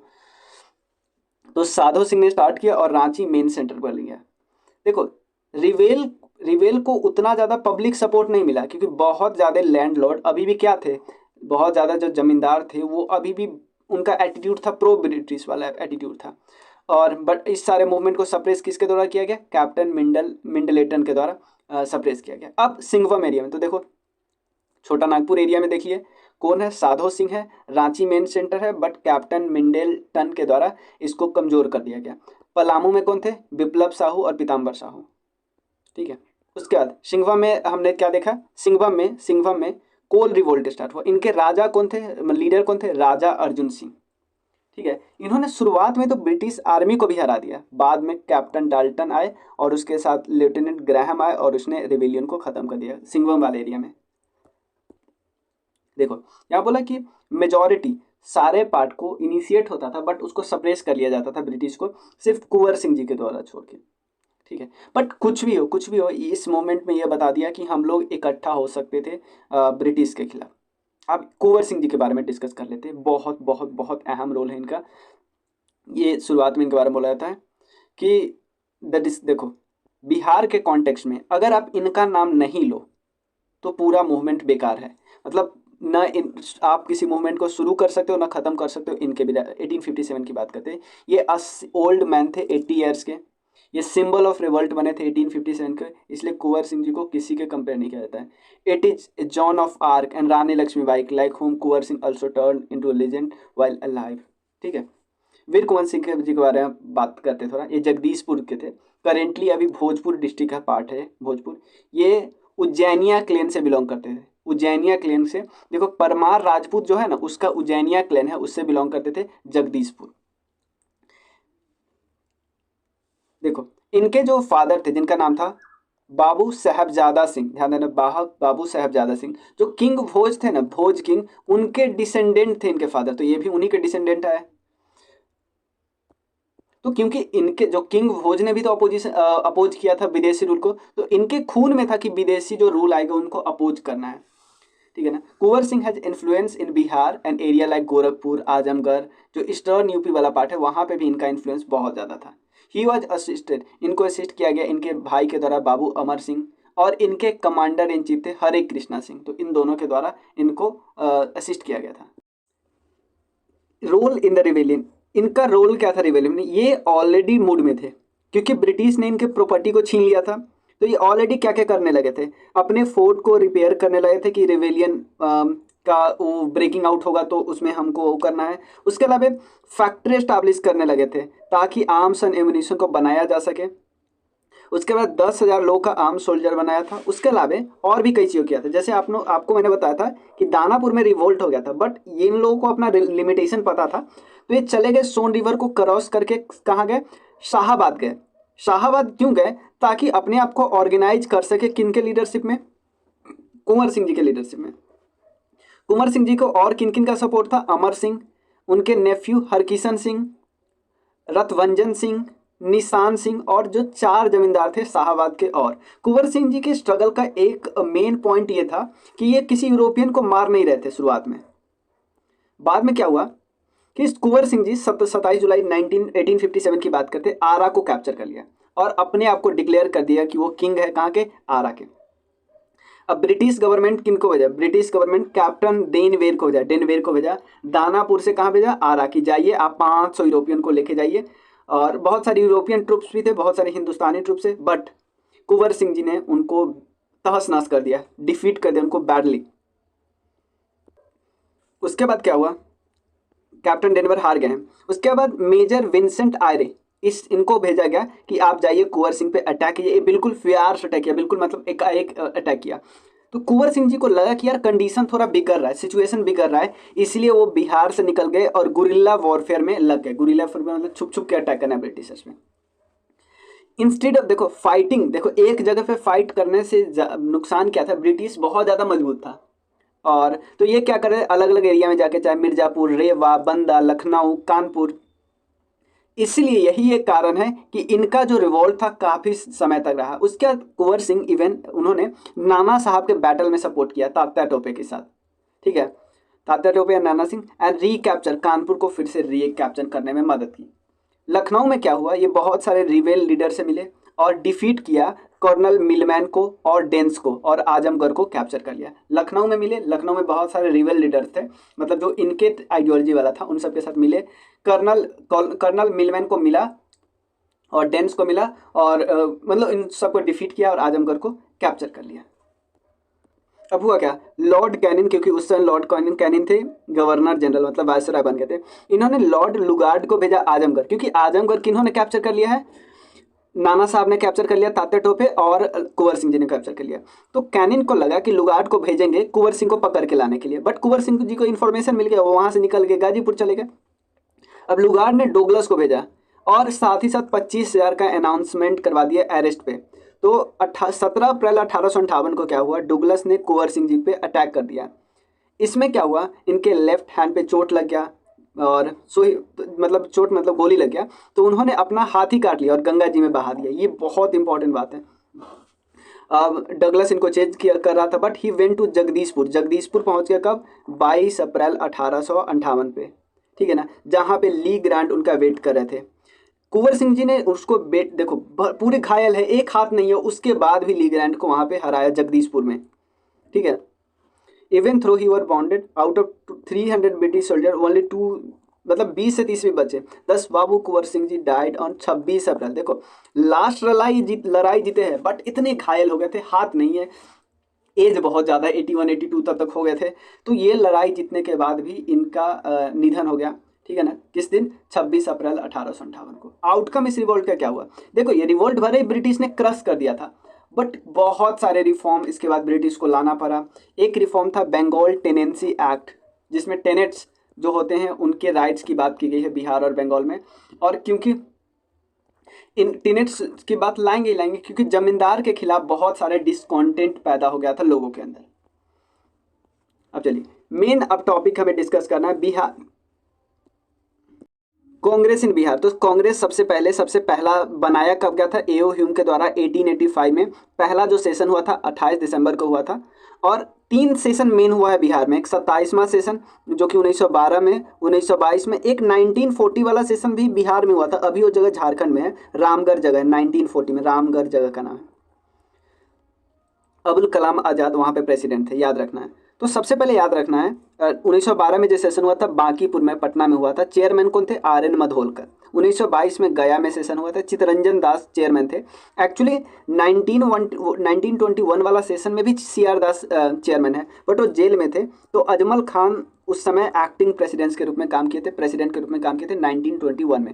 तो साधो सिंह ने स्टार्ट किया और रांची मेन सेंटर पर लिया। देखो रिवेल को उतना ज़्यादा पब्लिक सपोर्ट नहीं मिला, क्योंकि बहुत ज़्यादा लैंडलॉर्ड अभी भी क्या थे, बहुत ज़्यादा जो जमींदार थे वो अभी भी, उनका एटीट्यूड था प्रो ब्रिटिश वाला एटीट्यूड था। और बट इस सारे मूवमेंट को सप्रेस किसके द्वारा किया गया, कैप्टन मिंडलेटन के द्वारा सप्रेस किया गया। अब सिंघवम एरिया में तो देखो, छोटा नागपुर एरिया में देखिए कौन है, साधो सिंह है, रांची मेन सेंटर है, बट कैप्टन मिंडलेटन के द्वारा इसको कमजोर कर दिया गया। पलामू में कौन थे, बिप्लब साहू और पीताम्बर साहू। ठीक है, उसके बाद सिंघवम में हमने क्या देखा, सिंघवम में कोल रिवोल्ट स्टार्ट हुआ। इनके राजा कौन थे, लीडर कौन थे, राजा अर्जुन सिंह। ठीक है, इन्होंने शुरुआत में तो ब्रिटिश आर्मी को भी हरा दिया, बाद में कैप्टन डाल्टन आए और उसके साथ लेफ्टिनेंट ग्राहम आए और उसने रिवेलियन को खत्म कर दिया सिंघवम वाले एरिया में। देखो यहाँ बोला कि मेजॉरिटी सारे पार्ट को इनिशिएट होता था, बट उसको सप्रेस कर लिया जाता था ब्रिटिश को, सिर्फ कुंवर सिंह जी के द्वारा छोड़ के। ठीक है, बट कुछ भी हो इस मोमेंट में ये बता दिया कि हम लोग इकट्ठा हो सकते थे ब्रिटिश के खिलाफ। अब कुंवर सिंह जी के बारे में डिस्कस कर लेते हैं, बहुत बहुत बहुत अहम रोल है इनका। ये शुरुआत में इनके बारे में बोला जाता है कि देखो बिहार के कॉन्टेक्स्ट में अगर आप इनका नाम नहीं लो तो पूरा मूवमेंट बेकार है। मतलब आप किसी मूवमेंट को शुरू कर सकते हो ना ख़त्म कर सकते हो। इनके भी 1857 की बात करते हैं, ये ओल्ड मैन थे 80 ईयर्स के, ये सिंबल ऑफ रिवोल्ट बने थे 1857 के, इसलिए कुंवर सिंह जी को किसी के कंपेयर नहीं किया जाता है। It is Joan of Arc and Rani Lakshmibai like home Kunwar Singh also turn into legend while alive. ठीक है, वीर कुंवर सिंह जी के बारे में बात करते थोड़ा। ये जगदीशपुर के थे, करेंटली अभी भोजपुर डिस्ट्रिक्ट का पार्ट है भोजपुर। ये उज्जैनिया क्लेन से बिलोंग करते थे, उज्जैनिया क्लेन से। देखो परमार राजपूत जो है ना, उसका उज्जैनिया क्लेन है, उससे बिलोंग करते थे जगदीशपुर। देखो इनके जो फादर थे जिनका नाम था बाबू साहबजादा सिंह, ध्यान देना बाबू साहबजादा सिंह, जो किंग भोज थे ना, भोज किंग, उनके डिसेंडेंट थे इनके फादर, तो ये भी उन्हीं के डिसेंडेंट है। तो क्योंकि इनके जो किंग भोज ने भी तो अपोज किया था विदेशी रूल को, तो इनके खून में था कि विदेशी जो रूल आएगा उनको अपोज करना है। ठीक है ना। Kunwar Singh has influence in Bihar and area like Gorakhpur, Azamgarh, जो ईस्टर्न यूपी वाला पार्ट है वहाँ पे भी इनका इन्फ्लुएंस बहुत ज़्यादा था। ही वॉज असिस्टेड, इनको असिस्ट किया गया इनके भाई के द्वारा बाबू अमर सिंह, और इनके कमांडर इन चीफ थे हरे कृष्णा सिंह, तो इन दोनों के द्वारा इनको असिस्ट किया गया था। रोल इन द रिवेलियन, इनका रोल क्या था रिवेलियन में, ये ऑलरेडी मूड में थे क्योंकि ब्रिटिश ने इनके प्रॉपर्टी को छीन लिया था, तो ये ऑलरेडी क्या क्या करने लगे थे, अपने फोर्ट को रिपेयर करने लगे थे कि रिवेलियन का वो ब्रेकिंग आउट होगा तो उसमें हमको वो करना है। उसके अलावा फैक्ट्री एस्टाब्लिश करने लगे थे ताकि आर्म्स एंड एम्यूनिशन को बनाया जा सके। उसके बाद 10,000 लोग का आर्म सोल्जर बनाया था। उसके अलावा और भी कई चीज़ें किया था, जैसे आपको मैंने बताया था कि दानापुर में रिवोल्ट हो गया था, बट इन लोगों को अपना लिमिटेशन पता था, तो ये चले गए सोन रिवर को क्रॉस करके कहाँ गए, शाहाबाद गए। शाहाबाद क्यों गए, ताकि अपने आप को ऑर्गेनाइज कर सके, किन के लीडरशिप में, कुंवर सिंह जी के लीडरशिप में। कुंवर सिंह जी को और किन किन का सपोर्ट था, अमर सिंह, उनके नेफ्यू हरकिशन सिंह, रतवंजन सिंह, निशान सिंह और जो 4 जमींदार थे शाहाबाद के। और कुंवर सिंह जी के स्ट्रगल का एक मेन पॉइंट ये था कि ये किसी यूरोपियन को मार नहीं रहे थे शुरुआत में। बाद में क्या हुआ कि कुंवर सिंह जी 27 जुलाई 1857 की बात करते, आरा को कैप्चर कर लिया और अपने आप को डिक्लेयर कर दिया कि वो किंग है, कहाँ के, आरा के। अब ब्रिटिश गवर्नमेंट किनको भेजा, ब्रिटिश गवर्नमेंट कैप्टन डेनवेर को भेजा, डेनवेर को भेजा दानापुर से, कहाँ भेजा, आरा की, जाइए आप 500 यूरोपियन को लेके जाइए। और बहुत सारे यूरोपियन ट्रुप्स भी थे, बहुत सारे हिंदुस्तानी ट्रुप्स थे, बट कुंवर सिंह जी ने उनको तहस नहस कर दिया, डिफीट कर दिया उनको बैडली। उसके बाद क्या हुआ, कैप्टन डेनवर हार गए हैं। उसके बाद मेजर विंसेंट आयरे, इनको भेजा गया कि आप जाइए कुंवर सिंह पे अटैक कीजिए। बिल्कुल फायर्स अटैक किया, बिल्कुल मतलब एक अटैक किया। तो कुंवर सिंह जी को लगा कि यार कंडीशन थोड़ा बिगड़ रहा है, सिचुएशन बिगड़ रहा है, इसलिए वो बिहार से निकल गए और गुरिल्ला वॉरफेयर में लग गए। गुरिल्ला वॉरफेयर मतलब छुप छुप के अटैक करना ब्रिटिशर्स में। इंस्टेड ऑफ, देखो फाइटिंग, देखो एक जगह पे फाइट करने से नुकसान क्या था, ब्रिटिश बहुत ज़्यादा मजबूत था। और तो ये क्या करे, अलग अलग एरिया में जाके, चाहे मिर्जापुर, रेवा, बंदा, लखनऊ, कानपुर। इसलिए यही एक कारण है कि इनका जो रिवॉल्ट था काफ़ी समय तक रहा। उसके बाद कुंवर सिंह इवन उन्होंने नाना साहब के बैटल में सपोर्ट किया तात्या टोपे के साथ, ठीक है, तात्या टोपे या नाना सिंह, एंड रीकैप्चर, कानपुर को फिर से रीकैप्चर करने में मदद की। लखनऊ में क्या हुआ, ये बहुत सारे रिवेल लीडर से मिले और डिफीट किया कर्नल मिलमैन को और डेंस को, और आजमगढ़ को कैप्चर कर लिया। लखनऊ में मिले, लखनऊ में बहुत सारे रिवेल लीडर्स थे, मतलब जो इनके आइडियोलॉजी वाला था, उन सब के साथ मिले। कर्नल मिलमैन को मिला और डेंस को मिला, और मतलब इन सबको डिफीट किया और आजमगढ़ को कैप्चर कर लिया। अब हुआ क्या, लॉर्ड कैनिन, क्योंकि उस समय लॉर्ड कैनिन थे गवर्नर जनरल, मतलब वायसराय बन गए थे, इन्होंने लॉर्ड लुगार्ड को भेजा आजमगढ़, क्योंकि आजमगढ़ किन्होंने कैप्चर कर लिया है, नाना साहब ने कैप्चर कर लिया, तात्या टोपे और कुंवर सिंह जी ने कैप्चर कर लिया। तो कैनिन को लगा कि लुगार्ड को भेजेंगे कुंवर सिंह को पकड़ के लाने के लिए, बट कुंवर सिंह जी को इन्फॉर्मेशन मिल गया, वो वहां से निकल के गाजीपुर चले गए। अब लुगार्ड ने डोगलस को भेजा और साथ ही साथ 25,000 का अनाउंसमेंट करवा दिया अरेस्ट पे। तो 17 अप्रैल 1858 को क्या हुआ, डुगलस ने कुंवर सिंह जी पे अटैक कर दिया। इसमें क्या हुआ, इनके लेफ्ट हैंड पे चोट लग गया, और सुई मतलब चोट मतलब गोली लग गया, तो उन्होंने अपना हाथ ही काट लिया और गंगा जी में बहा दिया। ये बहुत इंपॉर्टेंट बात है। अब डगलस इनको चेंज किया कर रहा था, but he went to Jagdishpur. Jagdishpur पहुंच गया कब, 22 अप्रैल 1858 पे, ठीक है ना, जहाँ पे ली ग्रांट उनका वेट कर रहे थे। कुंवर सिंह जी ने उसको देखो पूरे घायल है, एक हाथ नहीं है, उसके बाद भी ली ग्रांट को वहाँ पे हराया जगदीशपुर में, ठीक है। Even though he were bounded out of 300 British soldier only 2, मतलब 20 से 30 भी बचे। 10 Babu Kunwar Singh ji died on 26 April. देखो लास्ट लड़ाई जीते हैं, बट इतने घायल हो गए थे, हाथ नहीं है, एज बहुत ज़्यादा 81 82 तब तक हो गए थे। तो ये लड़ाई जीतने के बाद भी इनका निधन हो गया, ठीक है ना, किस दिन, 26 अप्रैल 1858 को। आउटकम इस रिवोल्ट का क्या हुआ, देखो ये रिवोल्ट भले ही ब्रिटिश ने क्रश कर दिया था, बट बहुत सारे रिफॉर्म इसके बाद ब्रिटिश को लाना पड़ा। एक रिफॉर्म था बंगाल टेनेंसी एक्ट, जिसमें टेनेट्स जो होते हैं उनके राइट्स की बात की गई है बिहार और बंगाल में। और क्योंकि इन टेनेट्स की बात लाएंगे ही लाएंगे, क्योंकि जमींदार के खिलाफ बहुत सारे डिस्कॉन्टेंट पैदा हो गया था लोगों के अंदर। अब चलिए मेन अब टॉपिक हमें डिस्कस करना है बिहार, कांग्रेस इन बिहार। तो कांग्रेस सबसे पहला बनाया कब गया था, एओ ह्यूम के द्वारा 1885 में। पहला जो सेशन हुआ था 28 दिसंबर को हुआ था, और 3 सेशन मेन हुआ है बिहार में। एक 27वां सेशन जो कि 1912 में, 1922 में, एक 1940 वाला सेशन भी बिहार में हुआ था, अभी वो जगह झारखंड में है, रामगढ़ जगह है, 1940 में रामगढ़ जगह का नाम है। अबुल कलाम आज़ाद वहाँ पे प्रेसिडेंट थे, याद रखना है। तो सबसे पहले याद रखना है 1912 में जो सेशन हुआ था बांकीपुर में, पटना में हुआ था। चेयरमैन कौन थे, आर.एन. मधोलकर। 1922 में गया में सेशन हुआ था, चित्तरंजन दास चेयरमैन थे। एक्चुअली 1921 वाला सेशन में भी सी.आर. दास चेयरमैन है, बट वो जेल में थे। तो अजमल खान उस समय एक्टिंग प्रेसिडेंट के रूप में काम किए थे, 1921 में।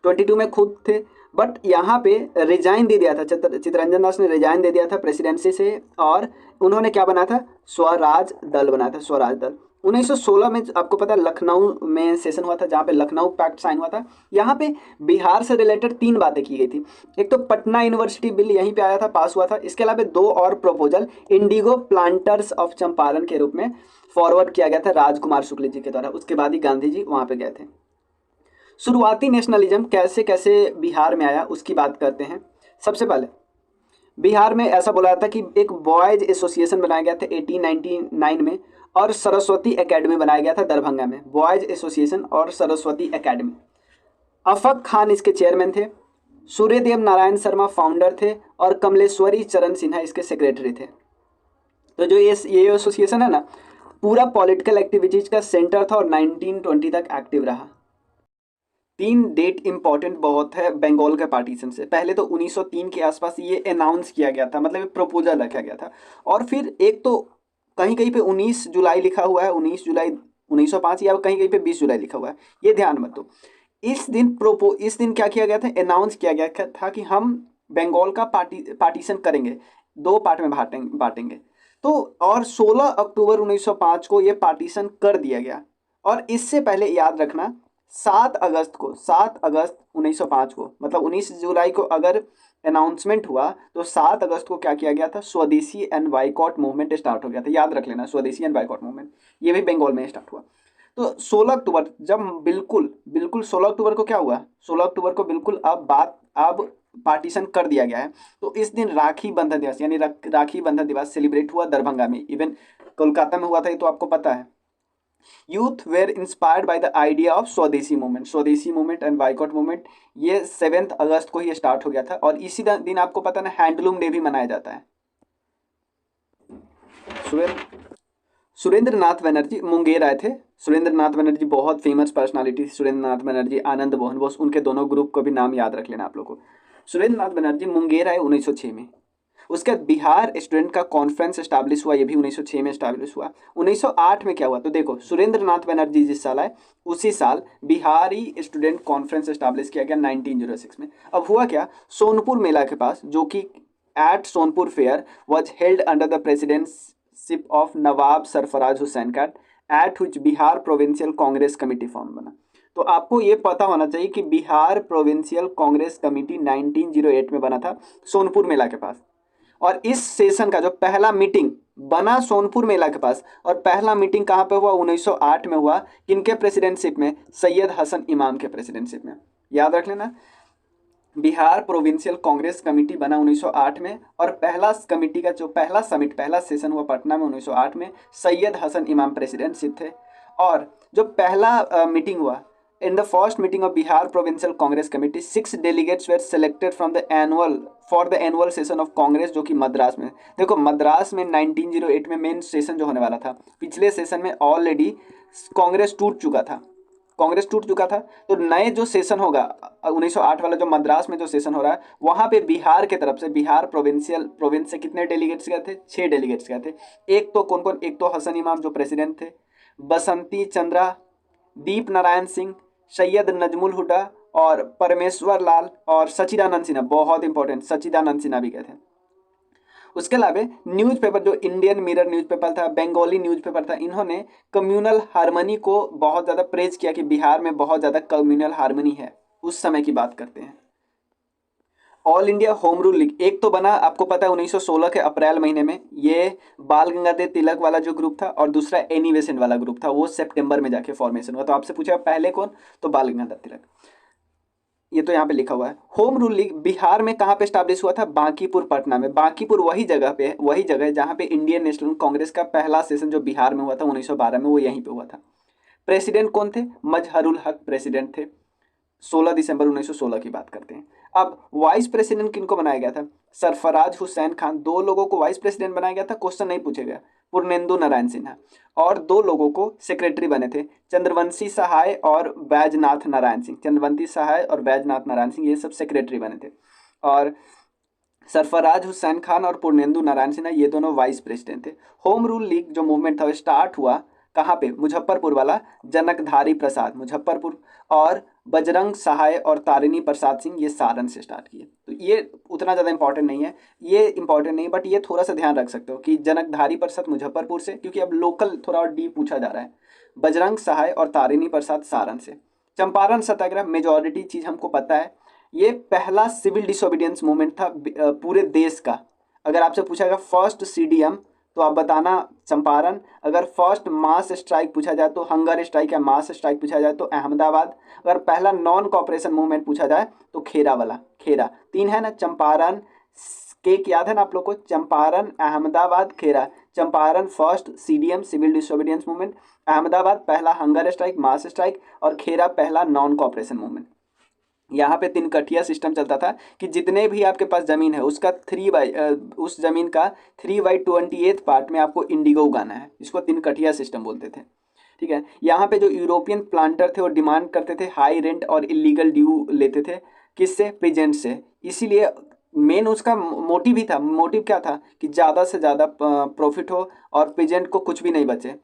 22 में खुद थे, बट यहाँ पे रिजाइन दे दिया था, चित्तरंजन दास ने रिजाइन दे दिया था प्रेसिडेंसी से, और उन्होंने क्या बनाया था, स्वराज दल बनाया था, स्वराज दल। 1916 में आपको पता है लखनऊ में सेशन हुआ था, जहाँ पे लखनऊ पैक्ट साइन हुआ था। यहाँ पे बिहार से रिलेटेड 3 बातें की गई थी। एक तो पटना यूनिवर्सिटी बिल यहीं पे आया था, पास हुआ था। इसके अलावा 2 और proposal Indigo planters of Champaran के रूप में फॉरवर्ड किया गया था राजकुमार शुक्ल जी के द्वारा। उसके बाद ही गांधी जी वहाँ पे गए थे। शुरुआती नेशनलिज्म कैसे कैसे बिहार में आया उसकी बात करते हैं। सबसे पहले बिहार में ऐसा बोला जाता है कि एक बॉयज एसोसिएशन बनाया गया था 1899 में, और सरस्वती एकेडमी बनाया गया था दरभंगा में। बॉयज एसोसिएशन और सरस्वती एकेडमी। अफक खान इसके चेयरमैन थे, सूर्यदेव नारायण शर्मा फाउंडर थे, और कमलेश्वरी चरण सिन्हा इसके सेक्रेटरी थे। तो जो ये एसोसिएशन है ना, पूरा पॉलिटिकल एक्टिविटीज का सेंटर था और 1920 तक एक्टिव रहा। 3 डेट इंपॉर्टेंट बहुत है बंगाल के पार्टीशन से। पहले तो 1903 के आसपास ये अनाउंस किया गया था, मतलब प्रपोजल रखा गया था। और फिर एक तो कहीं कहीं पे 19 जुलाई लिखा हुआ है, 19 जुलाई 1905, या कहीं कहीं पे 20 जुलाई लिखा हुआ है, ये ध्यान मत दो। इस दिन क्या किया गया था, अनाउंस किया गया था कि हम बंगाल का पार्टीशन करेंगे, 2 पार्ट में बांटेंगे। तो और 16 अक्टूबर 1905 को ये पार्टीशन कर दिया गया। और इससे पहले याद रखना 7 अगस्त 1905 को, मतलब 19 जुलाई को अगर अनाउंसमेंट हुआ तो 7 अगस्त को क्या किया गया था, स्वदेशी एंड बाइकॉट मूवमेंट स्टार्ट हो गया था। याद रख लेना, स्वदेशी एंड बाइकॉट मूवमेंट, ये भी बंगाल में स्टार्ट हुआ। तो 16 अक्टूबर जब बिल्कुल 16 अक्टूबर को क्या हुआ, 16 अक्टूबर को बिल्कुल अब पार्टीशन कर दिया गया है। तो इस दिन राखी बंधन दिवस, यानी राखी बंधन दिवस सेलिब्रेट हुआ दरभंगा में। इवन कोलकाता में हुआ था, ये तो आपको पता है। Youth were inspired by the idea of Swadeshi movement and boycott movement. ये 7 अगस्त को ही स्टार्ट हो गया था। और इसी दिन आपको पता है ना, हैंडलूम डे भी मनाया जाता है। सुरेंद्र नाथ बनर्जी मुंगेर आए थे। सुरेंद्र नाथ बनर्जी बहुत फेमस पर्सनालिटी थी। सुरेंद्र नाथ बनर्जी, आनंद मोहन बोस, उनके दोनों ग्रुप को भी नाम याद रख लेना आप लोग को। सुरेंद्र नाथ बनर्जी मुंगेर आए 1906 में। उसके बाद बिहार स्टूडेंट का कॉन्फ्रेंस एस्टैब्लिश हुआ, ये भी 1906 में एस्टैब्लिश हुआ। 1908 में क्या हुआ, तो देखो सुरेंद्र नाथ बनर्जी जिस साल आए उसी साल बिहारी स्टूडेंट कॉन्फ्रेंस एस्टैब्लिश किया गया 1906 में। अब हुआ क्या, सोनपुर मेला के पास, जो कि at Sonpur fair was held under the presidentship of Nawab Sarfaraz Hussain Khan, at which Bihar provincial Congress committee form बना। तो आपको ये पता होना चाहिए कि बिहार प्रोविंशियल कांग्रेस कमेटी 1908 में बना था सोनपुर मेला के पास। और इस सेशन का जो पहला मीटिंग बना सोनपुर मेला के पास, और पहला मीटिंग कहाँ पे हुआ, 1908 में हुआ। किनके प्रेसिडेंटशिप में, सैयद हसन इमाम के प्रेसिडेंटशिप में। याद रख लेना, बिहार प्रोविंशियल कांग्रेस कमेटी बना 1908 में, और पहला कमेटी का जो पहला सेशन हुआ पटना में 1908 में, सैयद हसन इमाम प्रेसिडेंटशिप थे। और जो पहला मीटिंग हुआ, in the first meeting of Bihar Provincial Congress Committee, 6 delegates were selected from the annual session of Congress, जो कि मद्रास में। देखो मद्रास में 1908 में मेन सेशन जो होने वाला था, पिछले सेशन में ऑलरेडी कांग्रेस टूट चुका था। तो नए जो सेशन होगा 1908 वाला, जो मद्रास में जो सेशन हो रहा है, वहां पे बिहार के तरफ से, बिहार प्रोविंस से कितने डेलीगेट्स गए थे, 6 डेलीगेट्स गए थे। एक तो कौन, एक तो हसन इमाम जो प्रेसिडेंट थे, बसंती चंद्रा, दीप नारायण सिंह, सैयद नजमुल हुडा, और परमेश्वर लाल, और सचिदानंद सिन्हा, बहुत इंपॉर्टेंट, सचिदानंद सिन्हा भी गए थे। उसके अलावा न्यूज़पेपर, जो इंडियन मिरर न्यूज़पेपर था, बंगाली न्यूज़पेपर था, इन्होंने कम्युनल हार्मनी को बहुत ज़्यादा प्रेज किया कि बिहार में बहुत ज़्यादा कम्युनल हार्मनी है। उस समय की बात करते हैं। All India home rule league एक तो बना, आपको पता है 1916 के अप्रैल महीने में। ये बाल गंगाधर तिलक वाला जो ग्रुप था, और दूसरा एनी बेसेंट वाला ग्रुप था, वो सितंबर में जाके फॉर्मेशन हुआ। तो आपसे पूछा पहले कौन, तो बाल गंगाधर तिलक। ये तो यहाँ पे लिखा हुआ है। होम रूल लीग बिहार में कहाँ पे स्टैब्लिश हुआ था, बांकीपुर पटना में। बांकीपुर वही जगह है जहाँ पे इंडियन नेशनल कांग्रेस का पहला सेशन जो बिहार में हुआ था 1912 में, वो यहीं पे हुआ था। प्रेसिडेंट कौन थे, मजहरुल हक प्रेसिडेंट थे। 16 दिसंबर 1916 की बात करते हैं। अब वाइस प्रेसिडेंट किनको बनाया गया था, सरफराज हुसैन खान, 2 लोगों को वाइस प्रेसिडेंट बनाया गया था, क्वेश्चन नहीं पूछे गया, पूर्णेंदु नारायण सिन्हा। और 2 लोगों को सेक्रेटरी बने थे, चंद्रवंशी सहाय और बैजनाथ नारायण सिंह, ये सब सेक्रेटरी बने थे। और सरफराज हुसैन खान और पूर्णेंदु नारायण सिन्हा, ये दोनों वाइस प्रेसिडेंट थे। होम रूल लीग जो मूवमेंट था वो स्टार्ट हुआ कहाँ पे, मुजफ्फरपुर वाला जनकधारी प्रसाद मुजफ्फरपुर, और बजरंग सहाय और तारिणी प्रसाद सिंह ये सारण से स्टार्ट किए। तो ये उतना ज़्यादा इंपॉर्टेंट नहीं है, बट ये थोड़ा सा ध्यान रख सकते हो कि जनकधारी प्रसाद मुजफ्फरपुर से, क्योंकि अब लोकल थोड़ा और डीप पूछा जा रहा है। बजरंग सहाय और तारिणी प्रसाद सारण से। चंपारण सत्याग्रह, मेजॉरिटी चीज़ हमको पता है, ये पहला सिविल डिसोबीडियंस मूवमेंट था पूरे देश का। अगर आपसे पूछा गया फर्स्ट CDM तो आप बताना चंपारण। अगर फर्स्ट मास स्ट्राइक पूछा जाए तो हंगर स्ट्राइक या मास स्ट्राइक पूछा जाए तो अहमदाबाद। अगर पहला नॉन कॉपरेशन मूवमेंट पूछा जाए तो खेरा वाला, खेरा। तीन है ना, चंपारण, केक याद है ना आप लोग को, Champaran, Ahmedabad, Kheda. Champaran first CDM civil disobedience movement, Ahmedabad पहला हंगर स्ट्राइक मास स्ट्राइक, और खेरा पहला नॉन कॉपरेशन मूवमेंट। यहाँ पे तिनकठिया सिस्टम चलता था कि जितने भी आपके पास ज़मीन है उसका उस ज़मीन का 3/28 पार्ट में आपको इंडिगो उगाना है। इसको तिनकठिया सिस्टम बोलते थे। ठीक है। यहाँ पे जो यूरोपियन प्लांटर थे वो डिमांड करते थे हाई रेंट और इलीगल ड्यू लेते थे, किससे, पीजेंट से। इसीलिए मेन उसका मोटिव ही था, मोटिव क्या था कि ज़्यादा से ज़्यादा प्रॉफिट हो और पीजेंट को कुछ भी नहीं बचे।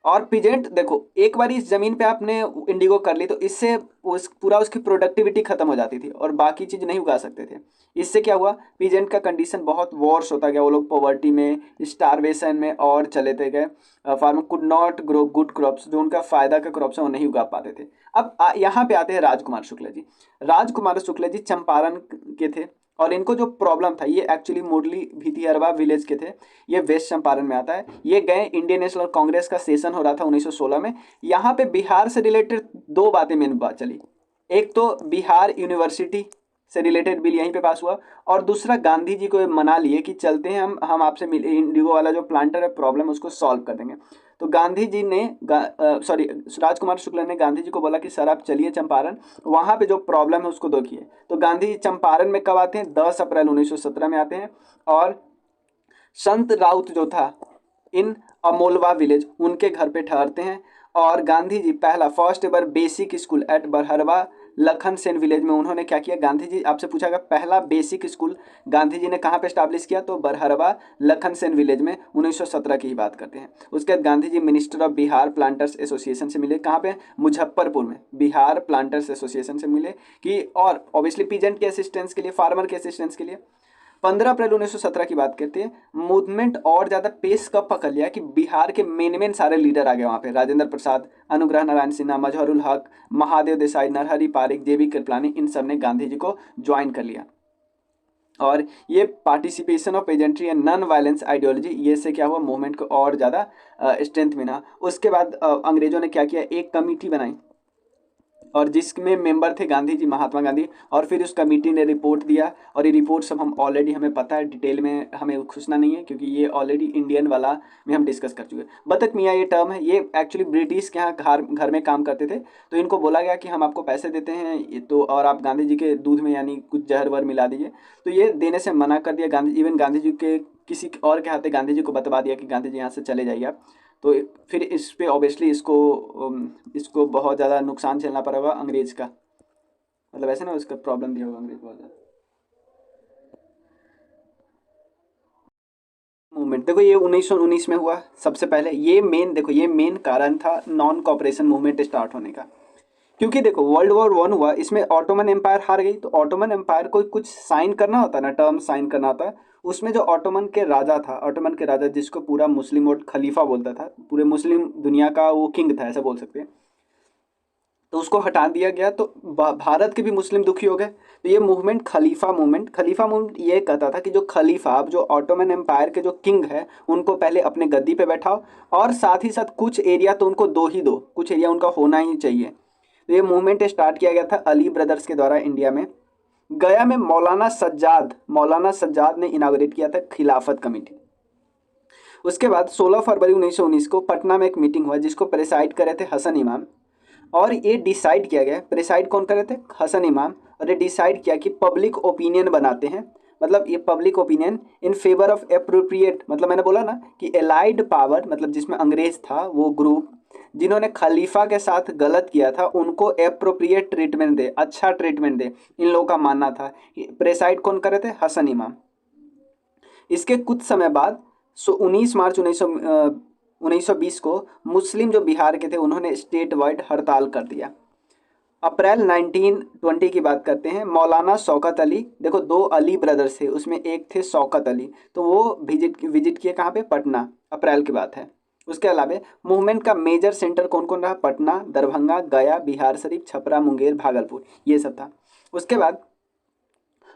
और पीजेंट देखो, एक बार इस जमीन पे आपने इंडिगो कर ली तो इससे उस पूरा उसकी प्रोडक्टिविटी खत्म हो जाती थी और बाकी चीज़ नहीं उगा सकते थे। इससे क्या हुआ, पीजेंट का कंडीशन बहुत वर्स होता गया। वो लोग पॉवर्टी में, स्टारवेशन में और चले थे गए। Farmer could not grow good crops, जो उनका फायदा का क्रॉप्स है वो नहीं उगा पाते थे। अब यहाँ पे आते हैं राजकुमार शुक्ला जी। राजकुमार शुक्ला जी चंपारण के थे और इनको जो प्रॉब्लम था, ये एक्चुअली मुरली भितिहरवा विलेज के थे। ये वेस्ट चंपारण में आता है। ये गए, इंडियन नेशनल कांग्रेस का सेशन हो रहा था 1916 में। यहाँ पे बिहार से रिलेटेड दो बातें मेन बात चली। एक तो बिहार यूनिवर्सिटी से रिलेटेड बिल यहीं पे पास हुआ, और दूसरा गांधी जी को मना लिए कि चलते हैं हम आपसे मिले, इंडिगो वाला जो प्लांटर है प्रॉब्लम उसको सॉल्व कर देंगे। तो गांधी जी ने राजकुमार शुक्ला ने गांधी जी को बोला कि सर आप चलिए चंपारण, वहाँ पे जो प्रॉब्लम है उसको देखिए। तो गांधी जी चंपारण में कब आते हैं, 10 अप्रैल 1917 में आते हैं। और संत राउत जो था इन अमोलवा विलेज, उनके घर पे ठहरते हैं। और गांधी जी पहला first ever basic school eight Barharwa Lakhan Sen village में उन्होंने क्या किया, गांधी जी आपसे पूछा गया पहला बेसिक स्कूल गांधी जी ने कहाँ पे स्टैब्लिश किया, तो बरहरवा लखन सेन विलेज में 1917 की ही बात करते हैं। उसके बाद Gandhi ji minister of Bihar planters association से मिले, कहाँ पे, मुजफ्फरपुर में बिहार प्लांटर्स एसोसिएशन से मिले कि, और ऑब्वियसली पीजेंट के असिस्टेंस के लिए, फार्मर के असिस्टेंस के लिए। 15 अप्रैल 1917 की बात करते हैं। मूवमेंट और ज़्यादा पेस कब पकड़ लिया कि बिहार के मेन सारे लीडर आ गए वहाँ पे, राजेंद्र प्रसाद, अनुग्रह नारायण सिन्हा, मजहरुल हक, महादेव देसाई, नरहरि पारिक, जेबी कृपलानी, इन सब ने गांधी जी को ज्वाइन कर लिया। और ये participation of pageantry and non violence ideology, ये से क्या हुआ, मूवमेंट को और ज़्यादा स्ट्रेंथ मिला। उसके बाद अंग्रेजों ने क्या किया, एक कमेटी बनाई और जिसमें मेंबर थे गांधी जी, महात्मा गांधी। और फिर उस कमेटी ने रिपोर्ट दिया, और ये रिपोर्ट सब हम ऑलरेडी, हमें पता है, डिटेल में हमें घुसना नहीं है क्योंकि ये ऑलरेडी इंडियन वाला में हम डिस्कस कर चुके हैं। बतख मियाँ ये टर्म है, ये एक्चुअली ब्रिटिश के यहाँ घर में काम करते थे। तो इनको बोला गया कि हम आपको पैसे देते हैं तो, और आप गांधी जी के दूध में यानी कुछ जहर वहर मिला दीजिए। तो ये देने से मना कर दिया गांधी, इवन गांधी जी के किसी और के हाथे गांधी जी को बतवा दिया कि गांधी जी यहाँ से चले जाइए आप। तो फिर इस पे ऑब्वियसली इसको बहुत ज़्यादा नुकसान झेलना पड़ा होगा अंग्रेज का, मतलब ऐसे ना उसका प्रॉब्लम दिया होगा अंग्रेज बहुत ज़्यादा। मूवमेंट देखो ये 1919 में हुआ सबसे पहले। ये मेन देखो, ये मेन कारण था नॉन कॉपरेशन मूवमेंट स्टार्ट होने का। क्योंकि देखो वर्ल्ड वॉर 1 हुआ, इसमें ऑटोमन एम्पायर हार गई। तो ऑटोमन एम्पायर को कुछ साइन करना होता है ना, टर्म साइन करना होता है। उसमें जो ऑटोमन के राजा था, ऑटोमन के राजा जिसको पूरा मुस्लिम वर्ल्ड खलीफा बोलता था, पूरे मुस्लिम दुनिया का वो किंग था ऐसा बोल सकते हैं, तो उसको हटा दिया गया। तो भारत के भी मुस्लिम दुखी हो गए। तो ये मूवमेंट खलीफा मूवमेंट ये कहता था कि जो खलीफा, अब जो ऑटोमन एम्पायर के जो किंग है, उनको पहले अपने गद्दी पे बैठाओ, और साथ ही साथ कुछ एरिया तो उनको दो ही दो, कुछ एरिया उनका होना ही चाहिए। तो ये मूवमेंट स्टार्ट किया गया था अली ब्रदर्स के द्वारा इंडिया में। गया में मौलाना सज्जाद ने इनाग्रेट किया था खिलाफत कमेटी। उसके बाद 16 फरवरी 1919 को पटना में एक मीटिंग हुआ जिसको प्रेसाइड करे थे हसन इमाम। और ये डिसाइड किया गया, प्रेसाइड कौन कर रहे थे, हसन इमाम। और ये डिसाइड किया कि पब्लिक ओपिनियन बनाते हैं, मतलब ये public opinion in favour of appropriate, मतलब मैंने बोला ना कि एलाइड पावर, मतलब जिसमें अंग्रेज था वो ग्रुप जिन्होंने खलीफा के साथ गलत किया था उनको अप्रोप्रिएट ट्रीटमेंट दे, अच्छा ट्रीटमेंट दे, इन लोगों का मानना था। प्रेसाइड कौन कर रहे थे, हसन इमाम। इसके कुछ समय बाद 19 मार्च 1920 को मुस्लिम जो बिहार के थे उन्होंने स्टेट वाइड हड़ताल कर दिया। अप्रैल 1920 की बात करते हैं। मौलाना शौकत अली, देखो दो अली ब्रदर्स थे, उसमें एक थे शौकत अली, तो वो विजिट किए कहाँ पे, पटना, अप्रैल की बात है। उसके अलावा मूवमेंट का मेजर सेंटर कौन कौन रहा, पटना, दरभंगा, गया, बिहार शरीफ, छपरा, मुंगेर, भागलपुर, ये सब था। उसके बाद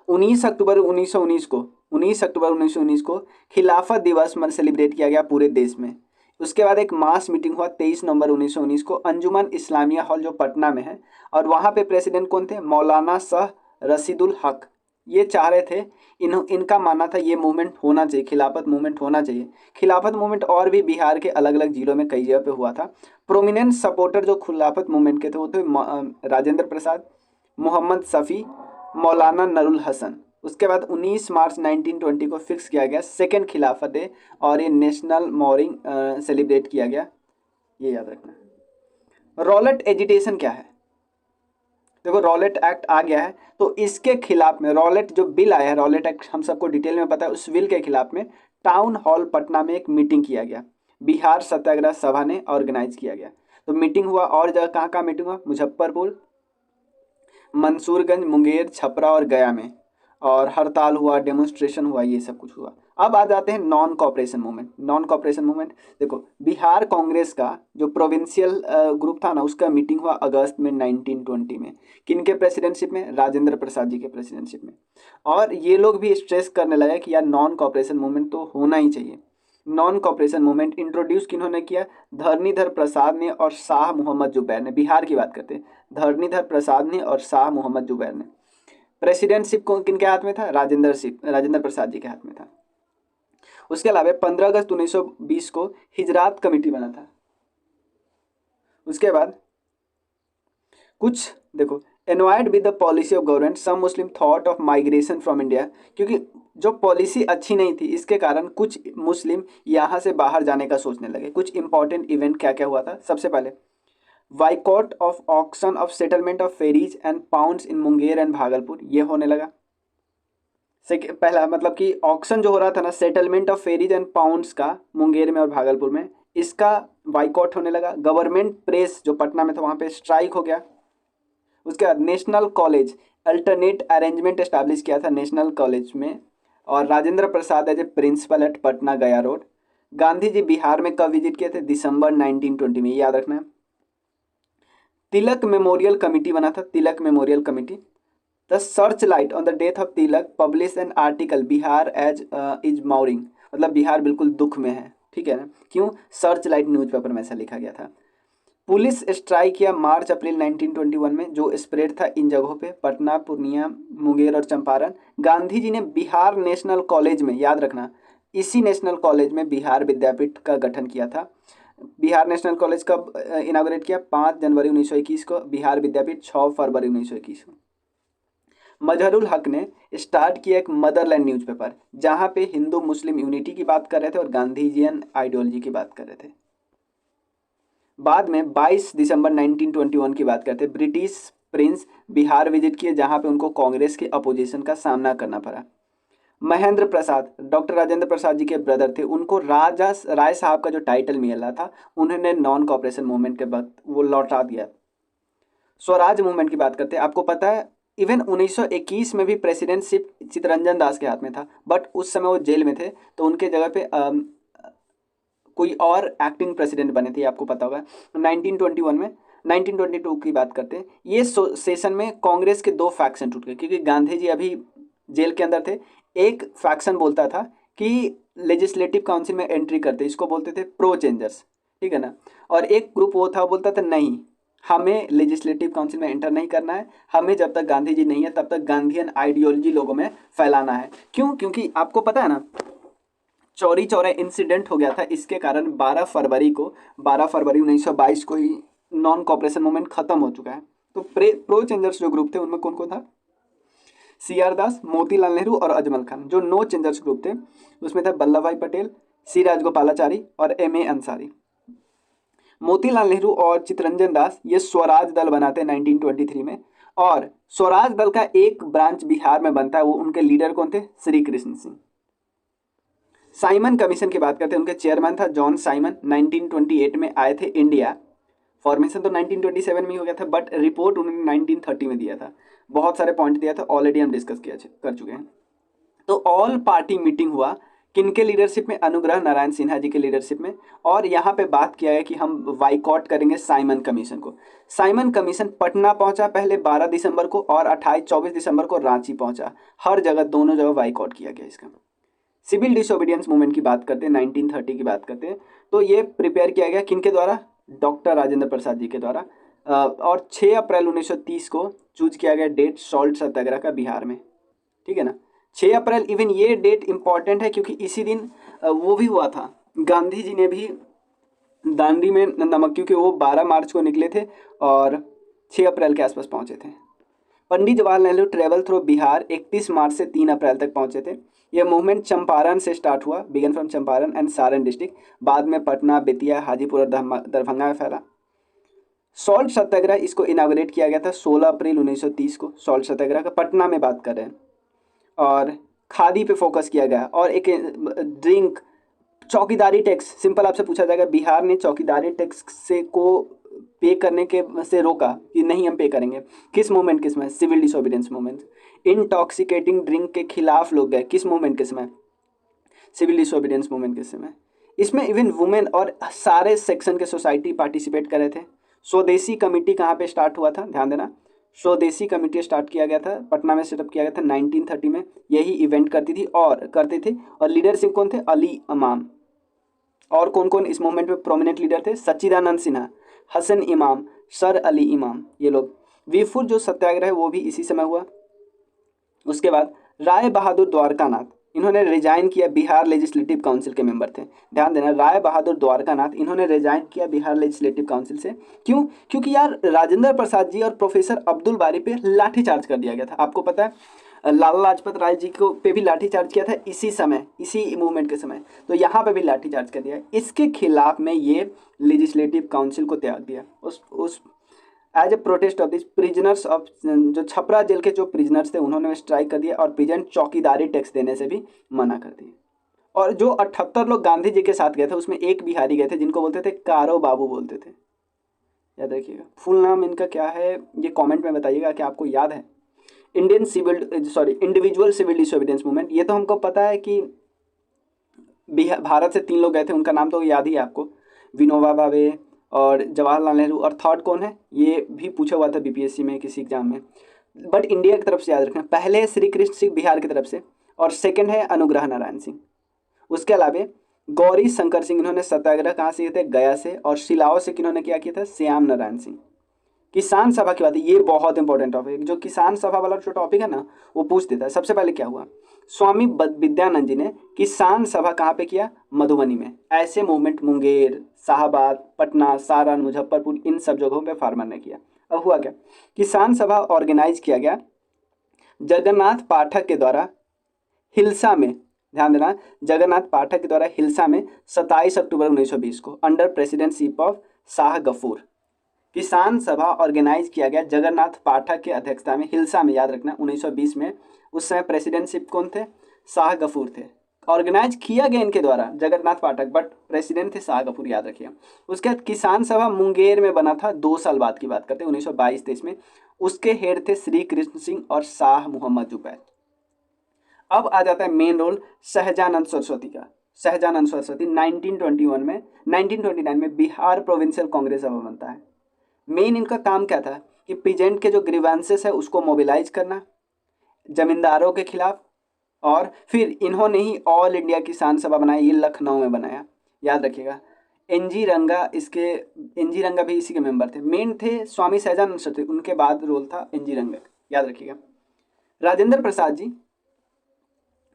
19 अक्टूबर 1919 को 19 अक्टूबर 1919 को खिलाफत दिवस मन सेलिब्रेट किया गया पूरे देश में। उसके बाद एक मास मीटिंग हुआ 23 नवंबर 1919 को अंजुमन इस्लामिया हॉल जो पटना में है, और वहाँ पे प्रेसिडेंट कौन थे? मौलाना शाह रशीदुल हक। ये चाह रहे थे, इनका मानना था ये मूवमेंट होना चाहिए, खिलाफत मूवमेंट होना चाहिए। खिलाफत मूवमेंट और भी बिहार के अलग अलग जिलों में कई जगह पे हुआ था। प्रोमिनेंट सपोर्टर जो खिलाफत मूवमेंट के थे वो थे राजेंद्र प्रसाद, मोहम्मद शफी, मौलाना नरुल हसन। उसके बाद 19 मार्च 1920 को फिक्स किया गया सेकेंड खिलाफत डे, और ये नेशनल मॉर्निंग सेलिब्रेट किया गया, ये याद रखना। रॉलेट एजिटेशन क्या है? देखो रॉलेट एक्ट आ गया है, तो इसके खिलाफ में रॉलेट जो बिल आया है, रॉलेट एक्ट हम सबको डिटेल में पता है, उस बिल के खिलाफ में टाउन हॉल पटना में एक मीटिंग किया गया, बिहार सत्याग्रह सभा ने ऑर्गेनाइज किया गया। तो मीटिंग हुआ, और जगह कहाँ कहाँ मीटिंग हुआ? मुजफ्फरपुर, मंसूरगंज, मुंगेर, छपरा और गया में, और हड़ताल हुआ, डेमोन्स्ट्रेशन हुआ, ये सब कुछ हुआ। अब आ जाते हैं non cooperation movement. Non cooperation movement देखो, बिहार कांग्रेस का जो प्रोविंशियल ग्रुप था ना, उसका मीटिंग हुआ अगस्त में 1920 में। किनके प्रेसिडेंटशिप में? राजेंद्र प्रसाद जी के प्रेसिडेंटशिप में। और ये लोग भी स्ट्रेस करने लगे कि यार नॉन कॉपरेशन मूवमेंट तो होना ही चाहिए। नॉन कॉपरेशन मूवमेंट इंट्रोड्यूस किन्होंने किया? धरणीधर प्रसाद ने और शाह मोहम्मद जुबैर ने। बिहार की बात करते हैं, धरणीधर प्रसाद ने और शाह मोहम्मद जुबैर ने। प्रेसिडेंटशिप को किनके हाथ में था? राजेंद्र प्रसाद जी के हाथ में था। उसके अलावा 15 अगस्त 1920 को हिजरात कमेटी बना था। उसके बाद कुछ देखो, annoyed with the policy of government some Muslim thought of migration from India, क्योंकि जो पॉलिसी अच्छी नहीं थी, इसके कारण कुछ मुस्लिम यहाँ से बाहर जाने का सोचने लगे। कुछ इंपॉर्टेंट इवेंट क्या क्या हुआ था? सबसे पहले boycott of auction of settlement of ferries and pounds in Munger and Bhagalpur, ये होने लगा। पहला मतलब कि ऑक्शन जो हो रहा था ना, settlement of ferries and pounds का मुंगेर में और भागलपुर में, इसका बाइकॉट होने लगा। गवर्नमेंट प्रेस जो पटना में था वहाँ पे स्ट्राइक हो गया। उसके बाद national college alternate arrangement establish किया था नेशनल कॉलेज में, और Rajendra Prasad as a principal at Patna Gaya road. Gandhi ji Bihar में कब विजिट किए थे? दिसंबर 1920 में, याद रखना है। तिलक मेमोरियल कमेटी बना था, Tilak memorial committee. The search light on the death of Tilak publish an article Bihar as is mourning, मतलब बिहार बिल्कुल दुख में है, ठीक है ना। क्यों? सर्च लाइट न्यूज़पेपर में ऐसा लिखा गया था। पुलिस स्ट्राइक किया मार्च अप्रैल 1921 में, जो स्प्रेड था इन जगहों पे, पटना, पूर्णिया, मुंगेर और चंपारण। गांधी जी ने बिहार नेशनल कॉलेज में, याद रखना, इसी नेशनल कॉलेज में बिहार विद्यापीठ का गठन किया था। बिहार नेशनल कॉलेज कब इनाग्रेट किया? 5 जनवरी 1921 को। बिहार विद्यापीठ 6 फरवरी 1921 को। मजहरुल हक ने स्टार्ट किया एक मदरलैंड न्यूज़पेपर, जहाँ पे हिंदू मुस्लिम यूनिटी की बात कर रहे थे और गांधीजियन आइडियोलॉजी की बात कर रहे थे। बाद में 22 दिसंबर 1921 की बात करते हैं, ब्रिटिश प्रिंस बिहार विजिट किए, जहाँ पे उनको कांग्रेस के अपोजिशन का सामना करना पड़ा। महेंद्र प्रसाद, डॉक्टर राजेंद्र प्रसाद जी के ब्रदर थे, उनको राजा राय साहब का जो टाइटल मिला था, उन्होंने नॉन कॉपरेशन मूवमेंट के वक्त वो लौटा दिया। स्वराज मूवमेंट की बात करते हैं, आपको पता है इवन 1921 में भी प्रेसिडेंटशिप चित्तरंजन दास के हाथ में था, बट उस समय वो जेल में थे, तो उनके जगह पे कोई और एक्टिंग प्रेसिडेंट बने थे, आपको पता होगा। 1921 में 1922 की बात करते हैं, ये सेशन में कांग्रेस के 2 फैक्शन टूट गए, क्योंकि गांधी जी अभी जेल के अंदर थे। एक फैक्शन बोलता था कि लेजिस्लेटिव काउंसिल में एंट्री करते, इसको बोलते थे प्रो चेंजर्स, ठीक है ना। और एक ग्रुप वो था, बोलता था नहीं, हमें लेजिस्लेटिव काउंसिल में एंटर नहीं करना है, हमें जब तक गांधी जी नहीं है तब तक गांधीयन आइडियोलॉजी लोगों में फैलाना है। क्यों? क्योंकि आपको पता है ना, चौरी चौरा इंसिडेंट हो गया था, इसके कारण 12 फरवरी 1922 को ही नॉन कॉपरेशन मूवमेंट खत्म हो चुका है। तो प्रो चेंजर्स जो ग्रुप थे, उनमें कौन कौन था? CR दास, मोतीलाल नेहरू और अजमल खान। जो नो चेंजर्स ग्रुप थे, उसमें था वल्लभ भाई पटेल, C राजगोपालाचारी और MA अंसारी। मोतीलाल नेहरू और चित्तरंजन दास ये स्वराज दल बनाते हैं 1923 में, और स्वराज दल का एक ब्रांच बिहार में बनता है, वो उनके लीडर कौन थे? श्री कृष्ण सिंह। साइमन कमीशन की बात करते हैं, उनके चेयरमैन था जॉन साइमन। 1928 में आए थे इंडिया, फॉर्मेशन तो 1927 में ही हो गया था, बट रिपोर्ट उन्होंने 1930 में दिया था। बहुत सारे पॉइंट दिया था, ऑलरेडी हम डिस्कस कर चुके हैं। तो ऑल पार्टी मीटिंग हुआ किनके लीडरशिप में? अनुग्रह नारायण सिन्हा जी के लीडरशिप में। और यहाँ पे बात किया है कि हम बाइकआउट करेंगे साइमन कमीशन को। साइमन कमीशन पटना पहुंचा पहले 12 दिसंबर को, और 24 दिसंबर को रांची पहुंचा। हर जगह, दोनों जगह बाइकआउट किया गया इसका। सिविल डिसोबीडियंस मूवमेंट की बात करते हैं, 1930 की बात करते हैं, तो ये प्रिपेयर किया गया किनके द्वारा? डॉक्टर राजेंद्र प्रसाद जी के द्वारा। और 6 अप्रैल 1930 को चूज किया गया डेट सॉल्ट सत्याग्रह का बिहार में, ठीक है ना। 6 अप्रैल, इवन ये डेट इंपॉर्टेंट है क्योंकि इसी दिन वो भी हुआ था, गांधी जी ने भी दांडी में नमक, क्योंकि वो 12 मार्च को निकले थे और 6 अप्रैल के आसपास पहुंचे थे। पंडित जवाहरलाल नेहरू ट्रेवल थ्रू बिहार 31 मार्च से 3 अप्रैल तक पहुंचे थे। यह मूवमेंट चंपारण से स्टार्ट हुआ, began from Champaran and Saran district, बाद में पटना, बेतिया, हाजीपुर और दरभंगा में फैला। सॉल्ट सत्याग्रह, इसको इनागुरेट किया गया था 16 अप्रैल 1930 को। सॉल्ट सत्याग्रह का पटना में बात कर रहे हैं, और खादी पे फोकस किया गया। और एक ड्रिंक, चौकीदारी टैक्स, सिंपल आपसे पूछा जाएगा बिहार ने चौकीदारी टैक्स से को पे करने के से रोका कि नहीं हम पे करेंगे। किस मूवमेंट के समय? Civil disobedience movement. Intoxicating drink के खिलाफ लोग गए, किस मूवमेंट के समय? सिविल डिसोबीडियंस मूवमेंट के समय। इसमें इवन वुमेन और सारे सेक्शन के सोसाइटी पार्टिसिपेट कर रहे थे। स्वदेशी कमेटी कहाँ पे स्टार्ट हुआ था? ध्यान देना, स्वदेशी कमेटी स्टार्ट किया गया था, पटना में सेटअप किया गया था 1930 में। यही इवेंट करती थी और करते थे। और लीडरशिप कौन थे? अली इमाम। और कौन कौन इस मूवमेंट में प्रोमिनेंट लीडर थे? सच्चिदानंद सिन्हा, हसन इमाम, सर अली इमाम, ये लोग। वीरपुर जो सत्याग्रह है वो भी इसी समय हुआ। उसके बाद राय बहादुर द्वारकानाथ, इन्होंने रिजाइन किया, बिहार लेजिस्लेटिव काउंसिल के मेंबर थे। ध्यान देना, राय बहादुर द्वारकानाथ, इन्होंने रिजाइन किया बिहार लेजिस्लेटिव काउंसिल से। क्यों? क्योंकि यार राजेंद्र प्रसाद जी और प्रोफेसर अब्दुल बारी पे लाठीचार्ज कर दिया गया था। आपको पता है लाला लाजपत राय जी को पे भी लाठीचार्ज किया था इसी समय, इसी मूवमेंट के समय। तो यहाँ पे भी लाठीचार्ज कर दिया। इसके खिलाफ में ये लेजिस्लेटिव काउंसिल को त्याग दिया। उस as a protest of this prisoners of, जो छपरा जेल के जो प्रिजनर्स थे उन्होंने स्ट्राइक कर दिया और प्रेजेंट चौकीदारी टैक्स देने से भी मना कर दिए। और जो 78 लोग गांधी जी के साथ गए थे उसमें एक बिहारी गए थे जिनको बोलते थे कारो बाबू बोलते थे। याद रखिएगा, फुल नाम इनका क्या है ये कमेंट में बताइएगा कि आपको याद है। इंडिविजुअल सिविल डिसोबीडियंस मूवमेंट, ये तो हमको पता है कि भारत से 3 लोग गए थे, उनका नाम तो याद ही है आपको, विनोबा भावे और जवाहरलाल नेहरू। और थर्ड कौन है ये भी पूछा हुआ था बीपीएससी में किसी एग्जाम में, बट इंडिया की तरफ से याद रखना। पहले श्री कृष्ण सिंह बिहार की तरफ से, और सेकंड है अनुग्रह नारायण सिंह। उसके अलावा गौरी शंकर सिंह, इन्होंने सत्याग्रह कहाँ से किए थे? गया से। और शिलाओं से किन्होंने क्या किया था? श्याम नारायण सिंह। किसान सभा की बात है, ये बहुत इंपॉर्टेंट टॉपिक है। जो किसान सभा वाला जो टॉपिक है ना वो पूछ देता है। सबसे पहले क्या हुआ? स्वामी विद्यानंद जी ने किसान सभा कहाँ पे किया? मधुबनी में। ऐसे मूवमेंट मुंगेर, शाहबाद, पटना, सारण, मुजफ्फरपुर, इन सब जगहों पे फार्मर ने किया। अब हुआ क्या? किसान सभा ऑर्गेनाइज किया गया जगन्नाथ पाठक के द्वारा हिल्सा में। ध्यान देना, जगन्नाथ पाठक के द्वारा हिल्सा में 27 अक्टूबर 1920 को, under presidentship of Shah Gafoor. Kisan Sabha organise किया गया जगन्नाथ पाठक की अध्यक्षता में हिल्सा में। याद रखना 1920 में। उस समय प्रेसिडेंटशिप कौन थे? शाह गफूर थे। ऑर्गेनाइज किया गया इनके द्वारा, जगन्नाथ पाठक, बट प्रेसिडेंट थे शाह गफूर, याद रखिए। उसके बाद किसान सभा मुंगेर में बना था, 2 साल बाद की बात करते हैं, 1922-23 में। उसके हेड थे श्री कृष्ण सिंह और शाह मोहम्मद जुबैर। अब आ जाता है मेन रोल सहजानंद सरस्वती का। सहजानंद सरस्वती 1929 में बिहार प्रोविंशियल कांग्रेस सभा बनता है। मेन इनका काम क्या था कि प्रेजेंट के जो ग्रीवेंसेस है उसको मोबिलाइज करना जमींदारों के खिलाफ। और फिर इन्होंने ही ऑल इंडिया किसान सभा बनाई, ये लखनऊ में बनाया, याद रखिएगा। एनजी रंगा भी इसी के मेंबर थे। मेन थे स्वामी सहजानंद सरस्वती, उनके बाद रोल था एनजी रंगा, याद रखिएगा। राजेंद्र प्रसाद जी,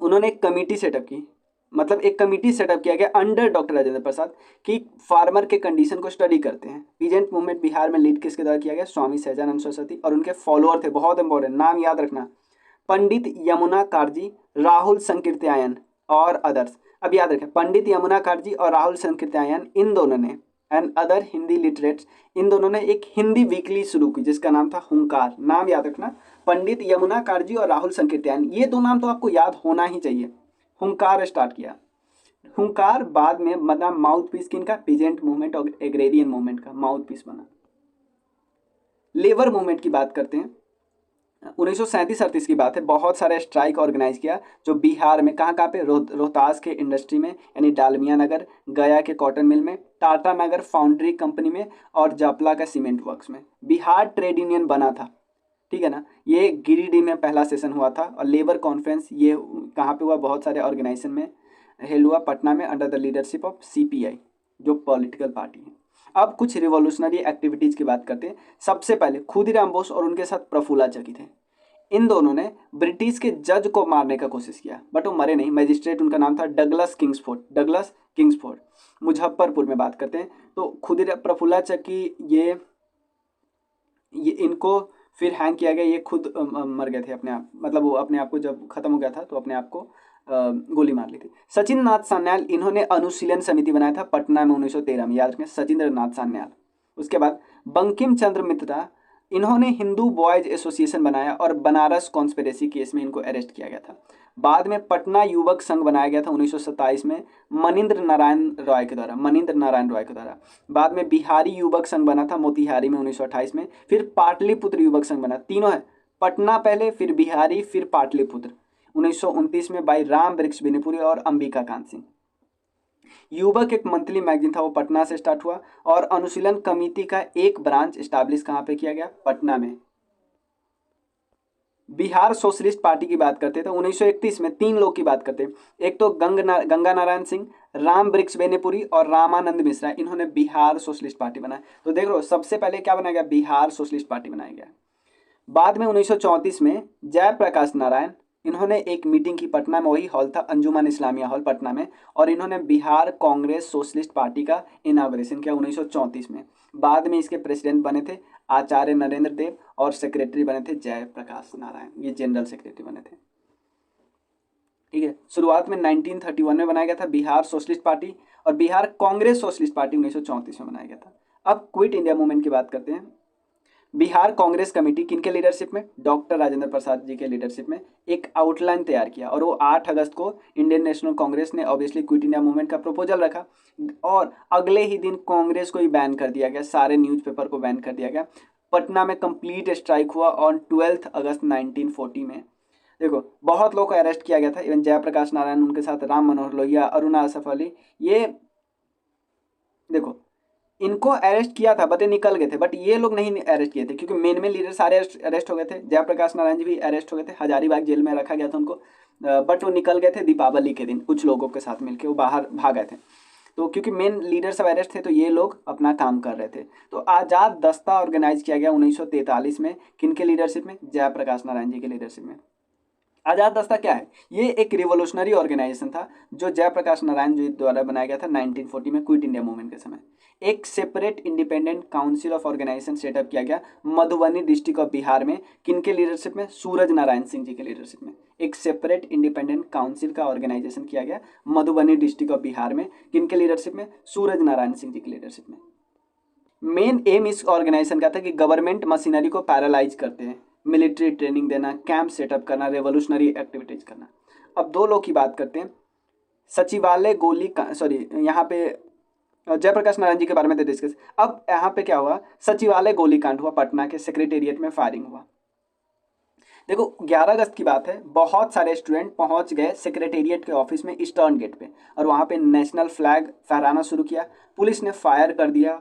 उन्होंने एक कमेटी सेटअप की, मतलब एक कमेटी सेटअप किया गया अंडर डॉक्टर राजेंद्र प्रसाद कि फार्मर के कंडीशन को स्टडी करते हैं। पीजेंट मूवमेंट बिहार में लीड किसके द्वारा किया गया? स्वामी सहजानंद सरस्वती। और उनके फॉलोअर थे, बहुत इंपॉर्टेंट नाम याद रखना, पंडित यमुना कारजी, राहुल संकीर्त्यायन और अदर्स। अब याद रखें, पंडित यमुना कारजी और राहुल संकीर्त्यायन, इन दोनों ने एंड अदर हिंदी लिटरेट्स, इन दोनों ने एक हिंदी वीकली शुरू की जिसका नाम था हुंकार। नाम याद रखना, पंडित यमुना कारजी और राहुल संकीर्त्यायन, ये 2 नाम तो आपको याद होना ही चाहिए। हुंकार स्टार्ट किया। हुंकार बाद में मतलब माउथ पीस किनका? पीजेंट मूवमेंट और एग्रेरियन मूवमेंट का माउथ पीस बना। लेबर मूवमेंट की बात करते हैं। 1937-38 की बात है, बहुत सारे स्ट्राइक ऑर्गेनाइज किया जो बिहार में कहाँ कहाँ पे, रोहतास के इंडस्ट्री में यानी डालमिया नगर, गया के कॉटन मिल में, टाटा नगर फाउंड्री कंपनी में और जापला का सीमेंट वर्क्स में बिहार ट्रेड यूनियन बना था। ठीक है ना। ये गिरिडीह में पहला सेशन हुआ था और लेबर कॉन्फ्रेंस ये कहाँ पे हुआ, बहुत सारे ऑर्गेनाइजेशन में हेल्ड हुआ, पटना में under the leadership of CPI जो पॉलिटिकल पार्टी है। अब कुछ रिवॉल्यूशनरी एक्टिविटीज़ की बात करते हैं। सबसे पहले खुदीराम बोस और उनके साथ प्रफुल्ला चकी थे। इन दोनों ने ब्रिटिश के जज को मारने का कोशिश किया बट वो मरे नहीं। मैजिस्ट्रेट उनका नाम था डगलस किंग्सफोर्ड। मुजफ्फरपुर में बात करते हैं तो खुदीराम प्रफुल्ला चकी ये इनको फिर हैंग किया गया। ये खुद मर गए थे अपने आप, मतलब वो अपने आप को जब खत्म हो गया था तो अपने आप को गोली मार ली थी। सचिंद्र नाथ सान्याल इन्होंने अनुशीलन समिति बनाया था पटना में 1913 में, याद रखें सचिंद्र नाथ सान्याल। उसके बाद बंकिम चंद्र मित्रा इन्होंने हिंदू बॉयज एसोसिएशन बनाया और बनारस कॉन्स्पिरेसी केस में इनको अरेस्ट किया गया था। बाद में पटना युवक संघ बनाया गया था 1927 में मनीन्द्र नारायण रॉय के द्वारा। बाद में बिहारी युवक संघ बना था मोतिहारी में 1928 में। फिर पाटलिपुत्र युवक संघ बना, तीनों है, पटना पहले, फिर बिहारी, फिर पाटलिपुत्र 1929 में बाई राम वृक्ष बिनीपुरी और अंबिका कांत सिंह। युवक एक मंथली मैगजीन था, वो पटना से स्टार्ट हुआ और अनुशीलन कमेटी का एक ब्रांच स्टैब्लिश कहाँ पे किया गया, पटना में। बिहार सोशलिस्ट पार्टी की बात करते हैं तो 1931 में 3 लोग की बात करते हैं। एक तो गंगा नारायण सिंह, राम वृक्ष बेनीपुरी और रामानंद मिश्रा, इन्होंने बिहार सोशलिस्ट पार्टी बनाया। तो देख लो सबसे पहले क्या बनाया गया, बिहार सोशलिस्ट पार्टी बनाया गया। बाद में 1934 में जयप्रकाश नारायण इन्होंने एक मीटिंग की पटना में, वही हॉल था अंजुमन इस्लामिया हॉल पटना में, और इन्होंने बिहार कांग्रेस सोशलिस्ट पार्टी का इनाग्रेशन किया 1934 में। बाद में इसके प्रेसिडेंट बने थे आचार्य नरेंद्र देव और सेक्रेटरी बने थे जयप्रकाश नारायण, ये जनरल सेक्रेटरी बने थे। ठीक है। शुरुआत में 1931 में बनाया गया था बिहार सोशलिस्ट पार्टी और बिहार कांग्रेस सोशलिस्ट पार्टी 1934 में बनाया गया था। अब क्विट इंडिया मूवमेंट की बात करते हैं। बिहार कांग्रेस कमेटी किनके लीडरशिप में, डॉक्टर राजेंद्र प्रसाद जी के लीडरशिप में एक आउटलाइन तैयार किया और वो 8 अगस्त को इंडियन नेशनल कांग्रेस ने ऑब्वियसली क्विट इंडिया मूवमेंट का प्रपोजल रखा और अगले ही दिन कांग्रेस को ही बैन कर दिया गया, सारे न्यूज़पेपर को बैन कर दिया गया। पटना में कंप्लीट स्ट्राइक हुआ ऑन 12 अगस्त 1940 में। देखो बहुत लोग को अरेस्ट किया गया था, इवन जयप्रकाश नारायण, उनके साथ राम मनोहर लोहिया, अरुणा असफ अली, ये देखो इनको अरेस्ट किया था बट ये निकल गए थे। बट ये लोग नहीं अरेस्ट किए थे क्योंकि मेन लीडर सारे अरेस्ट हो गए थे। जयप्रकाश नारायण जी भी अरेस्ट हो गए थे, हजारीबाग जेल में रखा गया था उनको, बट वो निकल गए थे दीपावली के दिन कुछ लोगों के साथ मिलकर, वो बाहर भाग गए थे। तो क्योंकि मेन लीडर सब अरेस्ट थे तो ये लोग अपना काम कर रहे थे। तो आज़ाद दस्ता ऑर्गेनाइज किया गया 1943 में, किनके लीडरशिप में, जयप्रकाश नारायण जी के लीडरशिप में। आज़ाद दस्ता क्या है, ये एक रिवोल्यूशनरी ऑर्गेनाइजेशन था जो जयप्रकाश नारायण जी द्वारा बनाया गया था 1940 में क्विट इंडिया मूवमेंट के समय। एक separate independent council of organisation set up किया गया मधुबनी डिस्ट्रिक्ट ऑफ बिहार में, किनके लीडरशिप में, सूरज नारायण सिंह जी के लीडरशिप में। एक सेपरेट इंडिपेंडेंट काउंसिल का ऑर्गेनाइजेशन किया गया मधुबनी डिस्ट्रिक्ट ऑफ बिहार में, किनके लीडरशिप में, सूरज नारायण सिंह जी की लीडरशिप में। मेन एम इस ऑर्गेनाइजेशन का था कि गवर्नमेंट मशीनरी को पैरालाइज करते हैं, मिलिट्री ट्रेनिंग देना, कैंप सेटअप करना, रेवोल्यूशनरी एक्टिविटीज करना। अब 2 लोग की बात करते हैं, सचिवालय यहाँ पे जयप्रकाश नारायण जी के बारे में डिस्कस। अब यहाँ पे क्या हुआ, सचिवालय गोलीकांड हुआ, पटना के सेक्रेटेरिएट में फायरिंग हुआ। देखो 11 अगस्त की बात है, बहुत सारे स्टूडेंट पहुंच गए सेक्रेटेरिएट के ऑफिस में ईस्टर्न गेट पे और वहाँ पे नेशनल फ्लैग फहराना शुरू किया। पुलिस ने फायर कर दिया,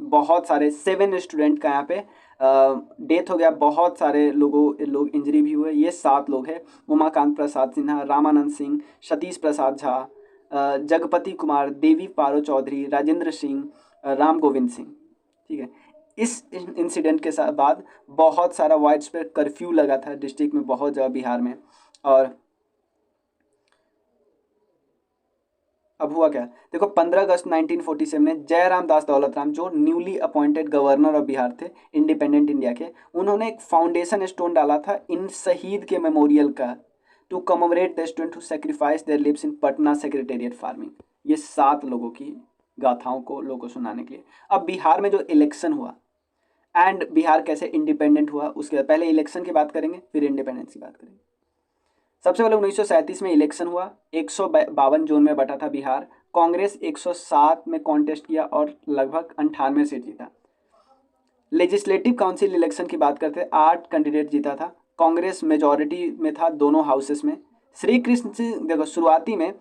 बहुत सारे 7 स्टूडेंट का यहाँ पे डेथ हो गया, बहुत सारे लोग इंजरी भी हुए। ये 7 लोग हैं, उमाकांत प्रसाद सिन्हा, रामानंद सिंह, सतीश प्रसाद झा, जगपति कुमार, देवी पारो चौधरी, राजेंद्र सिंह, राम गोविंद सिंह। ठीक है। इस इंसिडेंट के साथ बाद बहुत सारा वाइड स्प्रेड कर्फ्यू लगा था डिस्ट्रिक्ट में, बहुत जगह बिहार में। और अब हुआ क्या, देखो 15 अगस्त 1947 में जयराम दास दौलतराम जो newly appointed governor of Bihar थे इंडिपेंडेंट इंडिया के, उन्होंने एक फाउंडेशन स्टोन डाला था इन शहीद के मेमोरियल का, to commemorate the student who sacrifice their lives in Patna secretariat farming. ये 7 लोगों की गाथाओं को लोगों को सुनाने के लिए। अब बिहार में जो इलेक्शन हुआ एंड बिहार कैसे इंडिपेंडेंट हुआ, उसके बाद पहले इलेक्शन की बात करेंगे फिर इंडिपेंडेंस की बात करेंगे। सबसे पहले 1937 में इलेक्शन हुआ, 152 जोन में बटा था बिहार। कांग्रेस 107 में कॉन्टेस्ट किया और लगभग 98 सीट जीता। लेजिस्लेटिव काउंसिल इलेक्शन की बात करते हैं, 8 कैंडिडेट जीता था, कांग्रेस मेजॉरिटी में था दोनों हाउसेस में। श्री कृष्ण जी देखो शुरुआती में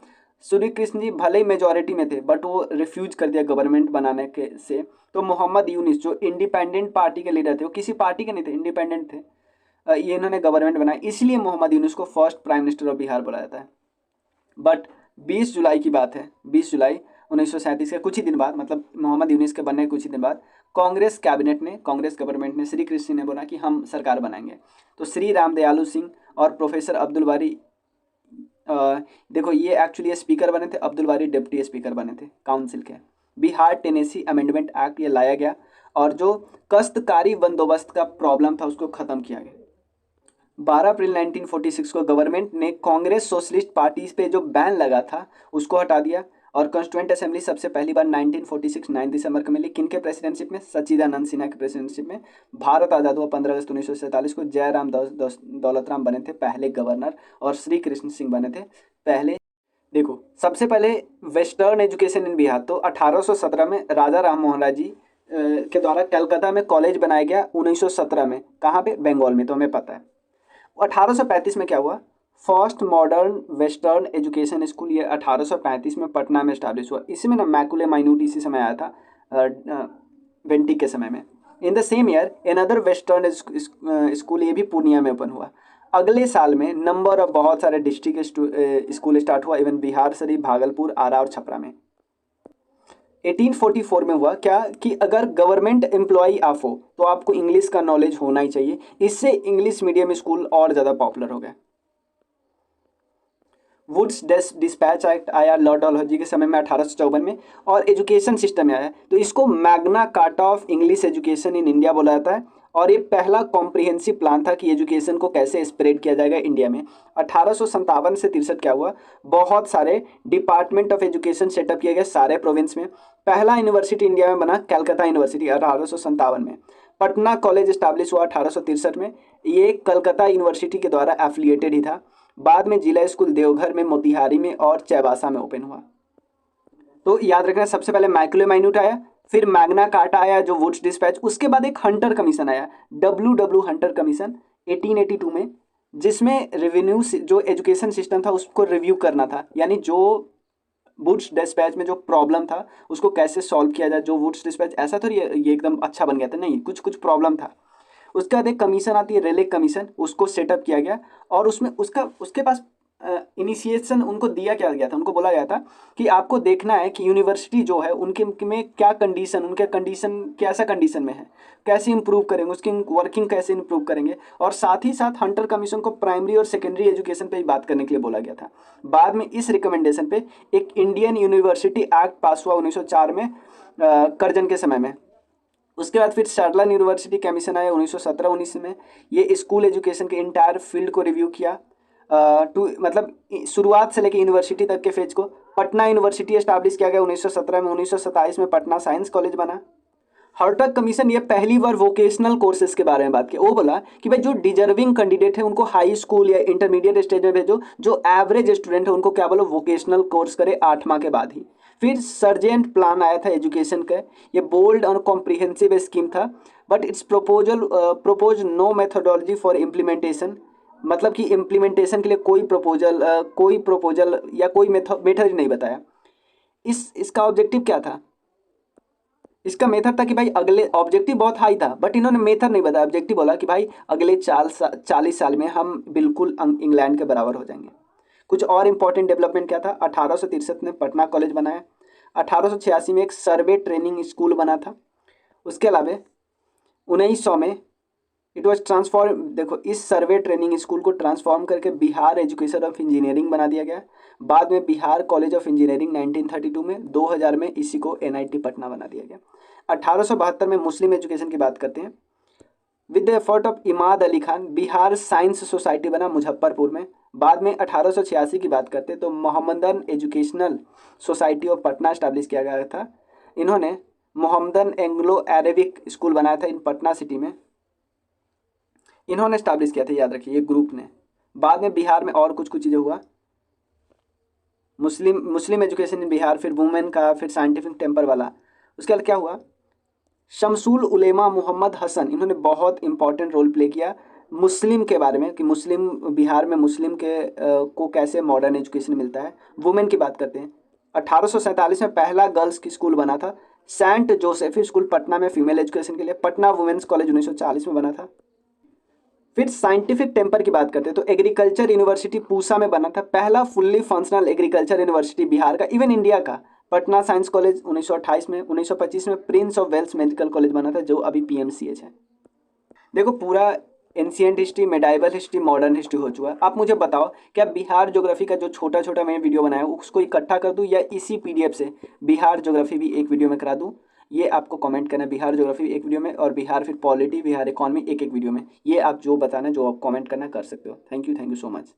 श्री कृष्ण जी भले ही मेजॉरिटी में थे बट वो रिफ्यूज कर दिया गवर्नमेंट बनाने के से। तो मोहम्मद यूनिस जो इंडिपेंडेंट पार्टी के लीडर थे, वो किसी पार्टी के नहीं थे, इंडिपेंडेंट थे, ये इन्होंने गवर्नमेंट बनाया, इसलिए मोहम्मद यूनिस को first prime minister of Bihar बोला जाता है। बट 20 जुलाई की बात है, 20 जुलाई 1937 के कुछ ही दिन बाद, मतलब मोहम्मद यूनिस के बनने के कुछ ही दिन बाद, कांग्रेस कैबिनेट ने, कांग्रेस गवर्नमेंट ने श्री कृष्ण ने बोला कि हम सरकार बनाएंगे। तो श्री राम दयालु सिंह और प्रोफेसर अब्दुल बारी, देखो ये एक्चुअली स्पीकर बने थे, अब्दुल बारी डिप्टी स्पीकर बने थे काउंसिल के। बिहार टेनेसी अमेंडमेंट एक्ट ये लाया गया और जो कश्तकारी बंदोबस्त का प्रॉब्लम था उसको ख़त्म किया गया। 12 अप्रैल 1946 को गवर्नमेंट ने कांग्रेस सोशलिस्ट पार्टी पे जो बैन लगा था उसको हटा दिया और कॉन्स्टिट्यूएंट असेंबली सबसे पहली बार 1946 9 दिसंबर को मिली। किनके प्रेसिडेंटशिप में? सच्चिदानंद सिन्हा के प्रेसिडेंटशिप में। भारत आज़ाद हुआ 15 अगस्त 1947 को। जयराम दौलतराम बने थे पहले गवर्नर और श्री कृष्ण सिंह बने थे पहले। देखो सबसे पहले वेस्टर्न एजुकेशन इन बिहार, तो 1817 में राजा राम मोहन राय जी के द्वारा कलकत्ता में कॉलेज बनाया गया 1917 में। कहाँ पे? बंगाल में, तो हमें पता है। 1835 में क्या हुआ? First modern western education school, ये 1835 में पटना में स्टैब्लिश हुआ। इसी में ना मैकुले माइन्यूट इसी समय आया था, वेंटिक के समय में। In the same year another western school, ये भी पूर्णिया में ओपन हुआ। अगले साल में नंबर ऑफ बहुत सारे डिस्ट्रिक्ट स्कूल स्टार्ट हुआ, इवन बिहार शरीफ, भागलपुर, आरा और छपरा में। 1844 में हुआ क्या कि अगर गवर्नमेंट एम्प्लॉई आप हो तो आपको इंग्लिश का नॉलेज होना ही चाहिए। इससे इंग्लिश मीडियम स्कूल और ज़्यादा पॉपुलर हो गए। वुड्स डिस्पैच एक्ट आया लॉर्ड डलहौजी के समय में 1854 में, और एजुकेशन सिस्टम में आया। तो इसको Magna carta of English education in India बोला जाता है। और ये पहला कॉम्प्रिहेंसिव प्लान था कि एजुकेशन को कैसे स्प्रेड किया जाएगा इंडिया में। 1857 से 63 क्या हुआ? बहुत सारे डिपार्टमेंट ऑफ एजुकेशन सेटअप किए गए सारे प्रोविंस में। पहला यूनिवर्सिटी इंडिया में बना कलकत्ता यूनिवर्सिटी 1857 में। पटना कॉलेज स्टैब्लिश हुआ 1863 में, ये कलकत्ता यूनिवर्सिटी के द्वारा एफिलिएटेड ही था। बाद में जिला स्कूल देवघर में, मोतिहारी में और चाईबासा में ओपन हुआ। तो याद रखना सबसे पहले मैकुले माइन्यूट आया, फिर मैग्ना कार्टा आया जो वुड्स डिस्पैच, उसके बाद एक हंटर कमीशन आया, डब्ल्यू हंटर कमीशन 1882 में, जिसमें रेवेन्यू जो एजुकेशन सिस्टम था उसको रिव्यू करना था। यानी जो वुड्स डिस्पैच में जो प्रॉब्लम था उसको कैसे सॉल्व किया जाए। जो वुड्स डिस्पैच ऐसा तो ये एकदम अच्छा बन गया था, नहीं, कुछ कुछ प्रॉब्लम था। उसके बाद एक कमीशन आती है रेलेक कमीशन, उसको सेटअप किया गया और उसमें उसके पास इनिशिएशन उनको दिया क्या गया था, उनको बोला गया था कि आपको देखना है कि यूनिवर्सिटी जो है उनके में क्या कंडीशन, उनके कंडीशन कैसा कंडीशन में है, कैसे इंप्रूव करेंगे, उसकी वर्किंग कैसे इंप्रूव करेंगे। और साथ ही साथ हंटर कमीशन को प्राइमरी और सेकेंडरी एजुकेशन पे ही बात करने के लिए बोला गया था। बाद में इस रिकमेंडेशन पे एक इंडियन यूनिवर्सिटी एक्ट पास हुआ 1904 में, करजन के समय में। उसके बाद फिर शार्लन यूनिवर्सिटी कमीशन आया 1917-19 में। ये स्कूल एजुकेशन के इंटायर फील्ड को रिव्यू किया, मतलब शुरुआत से लेकर यूनिवर्सिटी तक के फेज को। पटना यूनिवर्सिटी एस्टैब्लिश किया गया 1917 में। 1927 में पटना साइंस कॉलेज बना। हर्टग कमीशन ये पहली बार वोकेशनल कोर्सेज के बारे में बात किया। वो बोला कि भाई जो डिजर्विंग कैंडिडेट है उनको हाई स्कूल या इंटरमीडिएट स्टेज में भेजो, जो एवरेज स्टूडेंट है उनको क्या बोलो वोकेशनल कोर्स करे 8वां के बाद ही। फिर सर्जेंट प्लान आया था एजुकेशन का, ये बोल्ड और कॉम्प्रिहेंसिव स्कीम था, but it's propose no methodology for implementation, मतलब कि इम्प्लीमेंटेशन के लिए कोई प्रपोजल या कोई मेथड नहीं बताया। इसका ऑब्जेक्टिव क्या था? इसका मेथड था कि भाई अगले, ऑब्जेक्टिव बहुत हाई था बट इन्होंने मेथड नहीं बताया। ऑब्जेक्टिव बोला कि भाई अगले 40 साल में हम बिल्कुल इंग्लैंड के बराबर हो जाएंगे। कुछ और इंपॉर्टेंट डेवलपमेंट क्या था? 1863 में पटना कॉलेज बनाया। 1886 में एक सर्वे ट्रेनिंग स्कूल बना था। उसके अलावा 1900 में इट वॉज ट्रांसफॉर्म, देखो इस सर्वे ट्रेनिंग स्कूल को ट्रांसफॉर्म करके बिहार एजुकेशन ऑफ इंजीनियरिंग बना दिया गया। बाद में बिहार कॉलेज ऑफ इंजीनियरिंग 1932 में, 2000 में इसी को NIT पटना बना दिया गया। 1872 में मुस्लिम एजुकेशन की बात करते हैं। With the effort of Imad Ali Khan Bihar science society बना मुजफ्फरपुर में। बाद में 1886 की बात करते हैं तो Mohammedan educational society of Patna establish किया गया था। इन्होंने मोहम्मदन एंग्लो अरेबिक स्कूल बनाया था इन पटना सिटी में, इन्होंने स्टैब्लिश किया था, याद रखिए ये ग्रुप ने। बाद में बिहार में और कुछ चीज़ें हुआ, मुस्लिम एजुकेशन इन बिहार, फिर वुमेन का, फिर साइंटिफिक टेम्पर वाला। उसके बाद क्या हुआ? शमसुल उलेमा मोहम्मद हसन, इन्होंने बहुत इंपॉर्टेंट रोल प्ले किया मुस्लिम के बारे में कि मुस्लिम बिहार में मुस्लिम के को कैसे मॉडर्न एजुकेशन मिलता है। वुमेन की बात करते हैं। 1847 में पहला गर्ल्स की स्कूल बना था, सेंट जोसेफ स्कूल पटना में फीमेल एजुकेशन के लिए। पटना वुमेन्स कॉलेज 1940 में बना था। फिर साइंटिफिक टेम्पर की बात करते हैं तो एग्रीकल्चर यूनिवर्सिटी पूसा में बना था, पहला fully functional agriculture university Bihar का, इवन इंडिया का। पटना साइंस कॉलेज 1928 में। 1925 में Prince of Wales Medical College बना था, जो अभी पीएमसीएच है। देखो पूरा ancient history, medieval history, modern history हो चुका है। आप मुझे बताओ क्या बिहार ज्योग्राफी का जो छोटा छोटा मैंने वीडियो बनाया उसको इकट्ठा कर दूं, या इसी पीडीएफ से बिहार ज्योग्राफी भी एक वीडियो में करा दूं? ये आपको कमेंट करना है। बिहार ज्योग्राफी एक वीडियो में, और बिहार फिर पॉलिटी, बिहार इकॉनमी एक एक वीडियो में। ये आप जो बताना, जो आप कमेंट करना कर सकते हो। Thank you so much.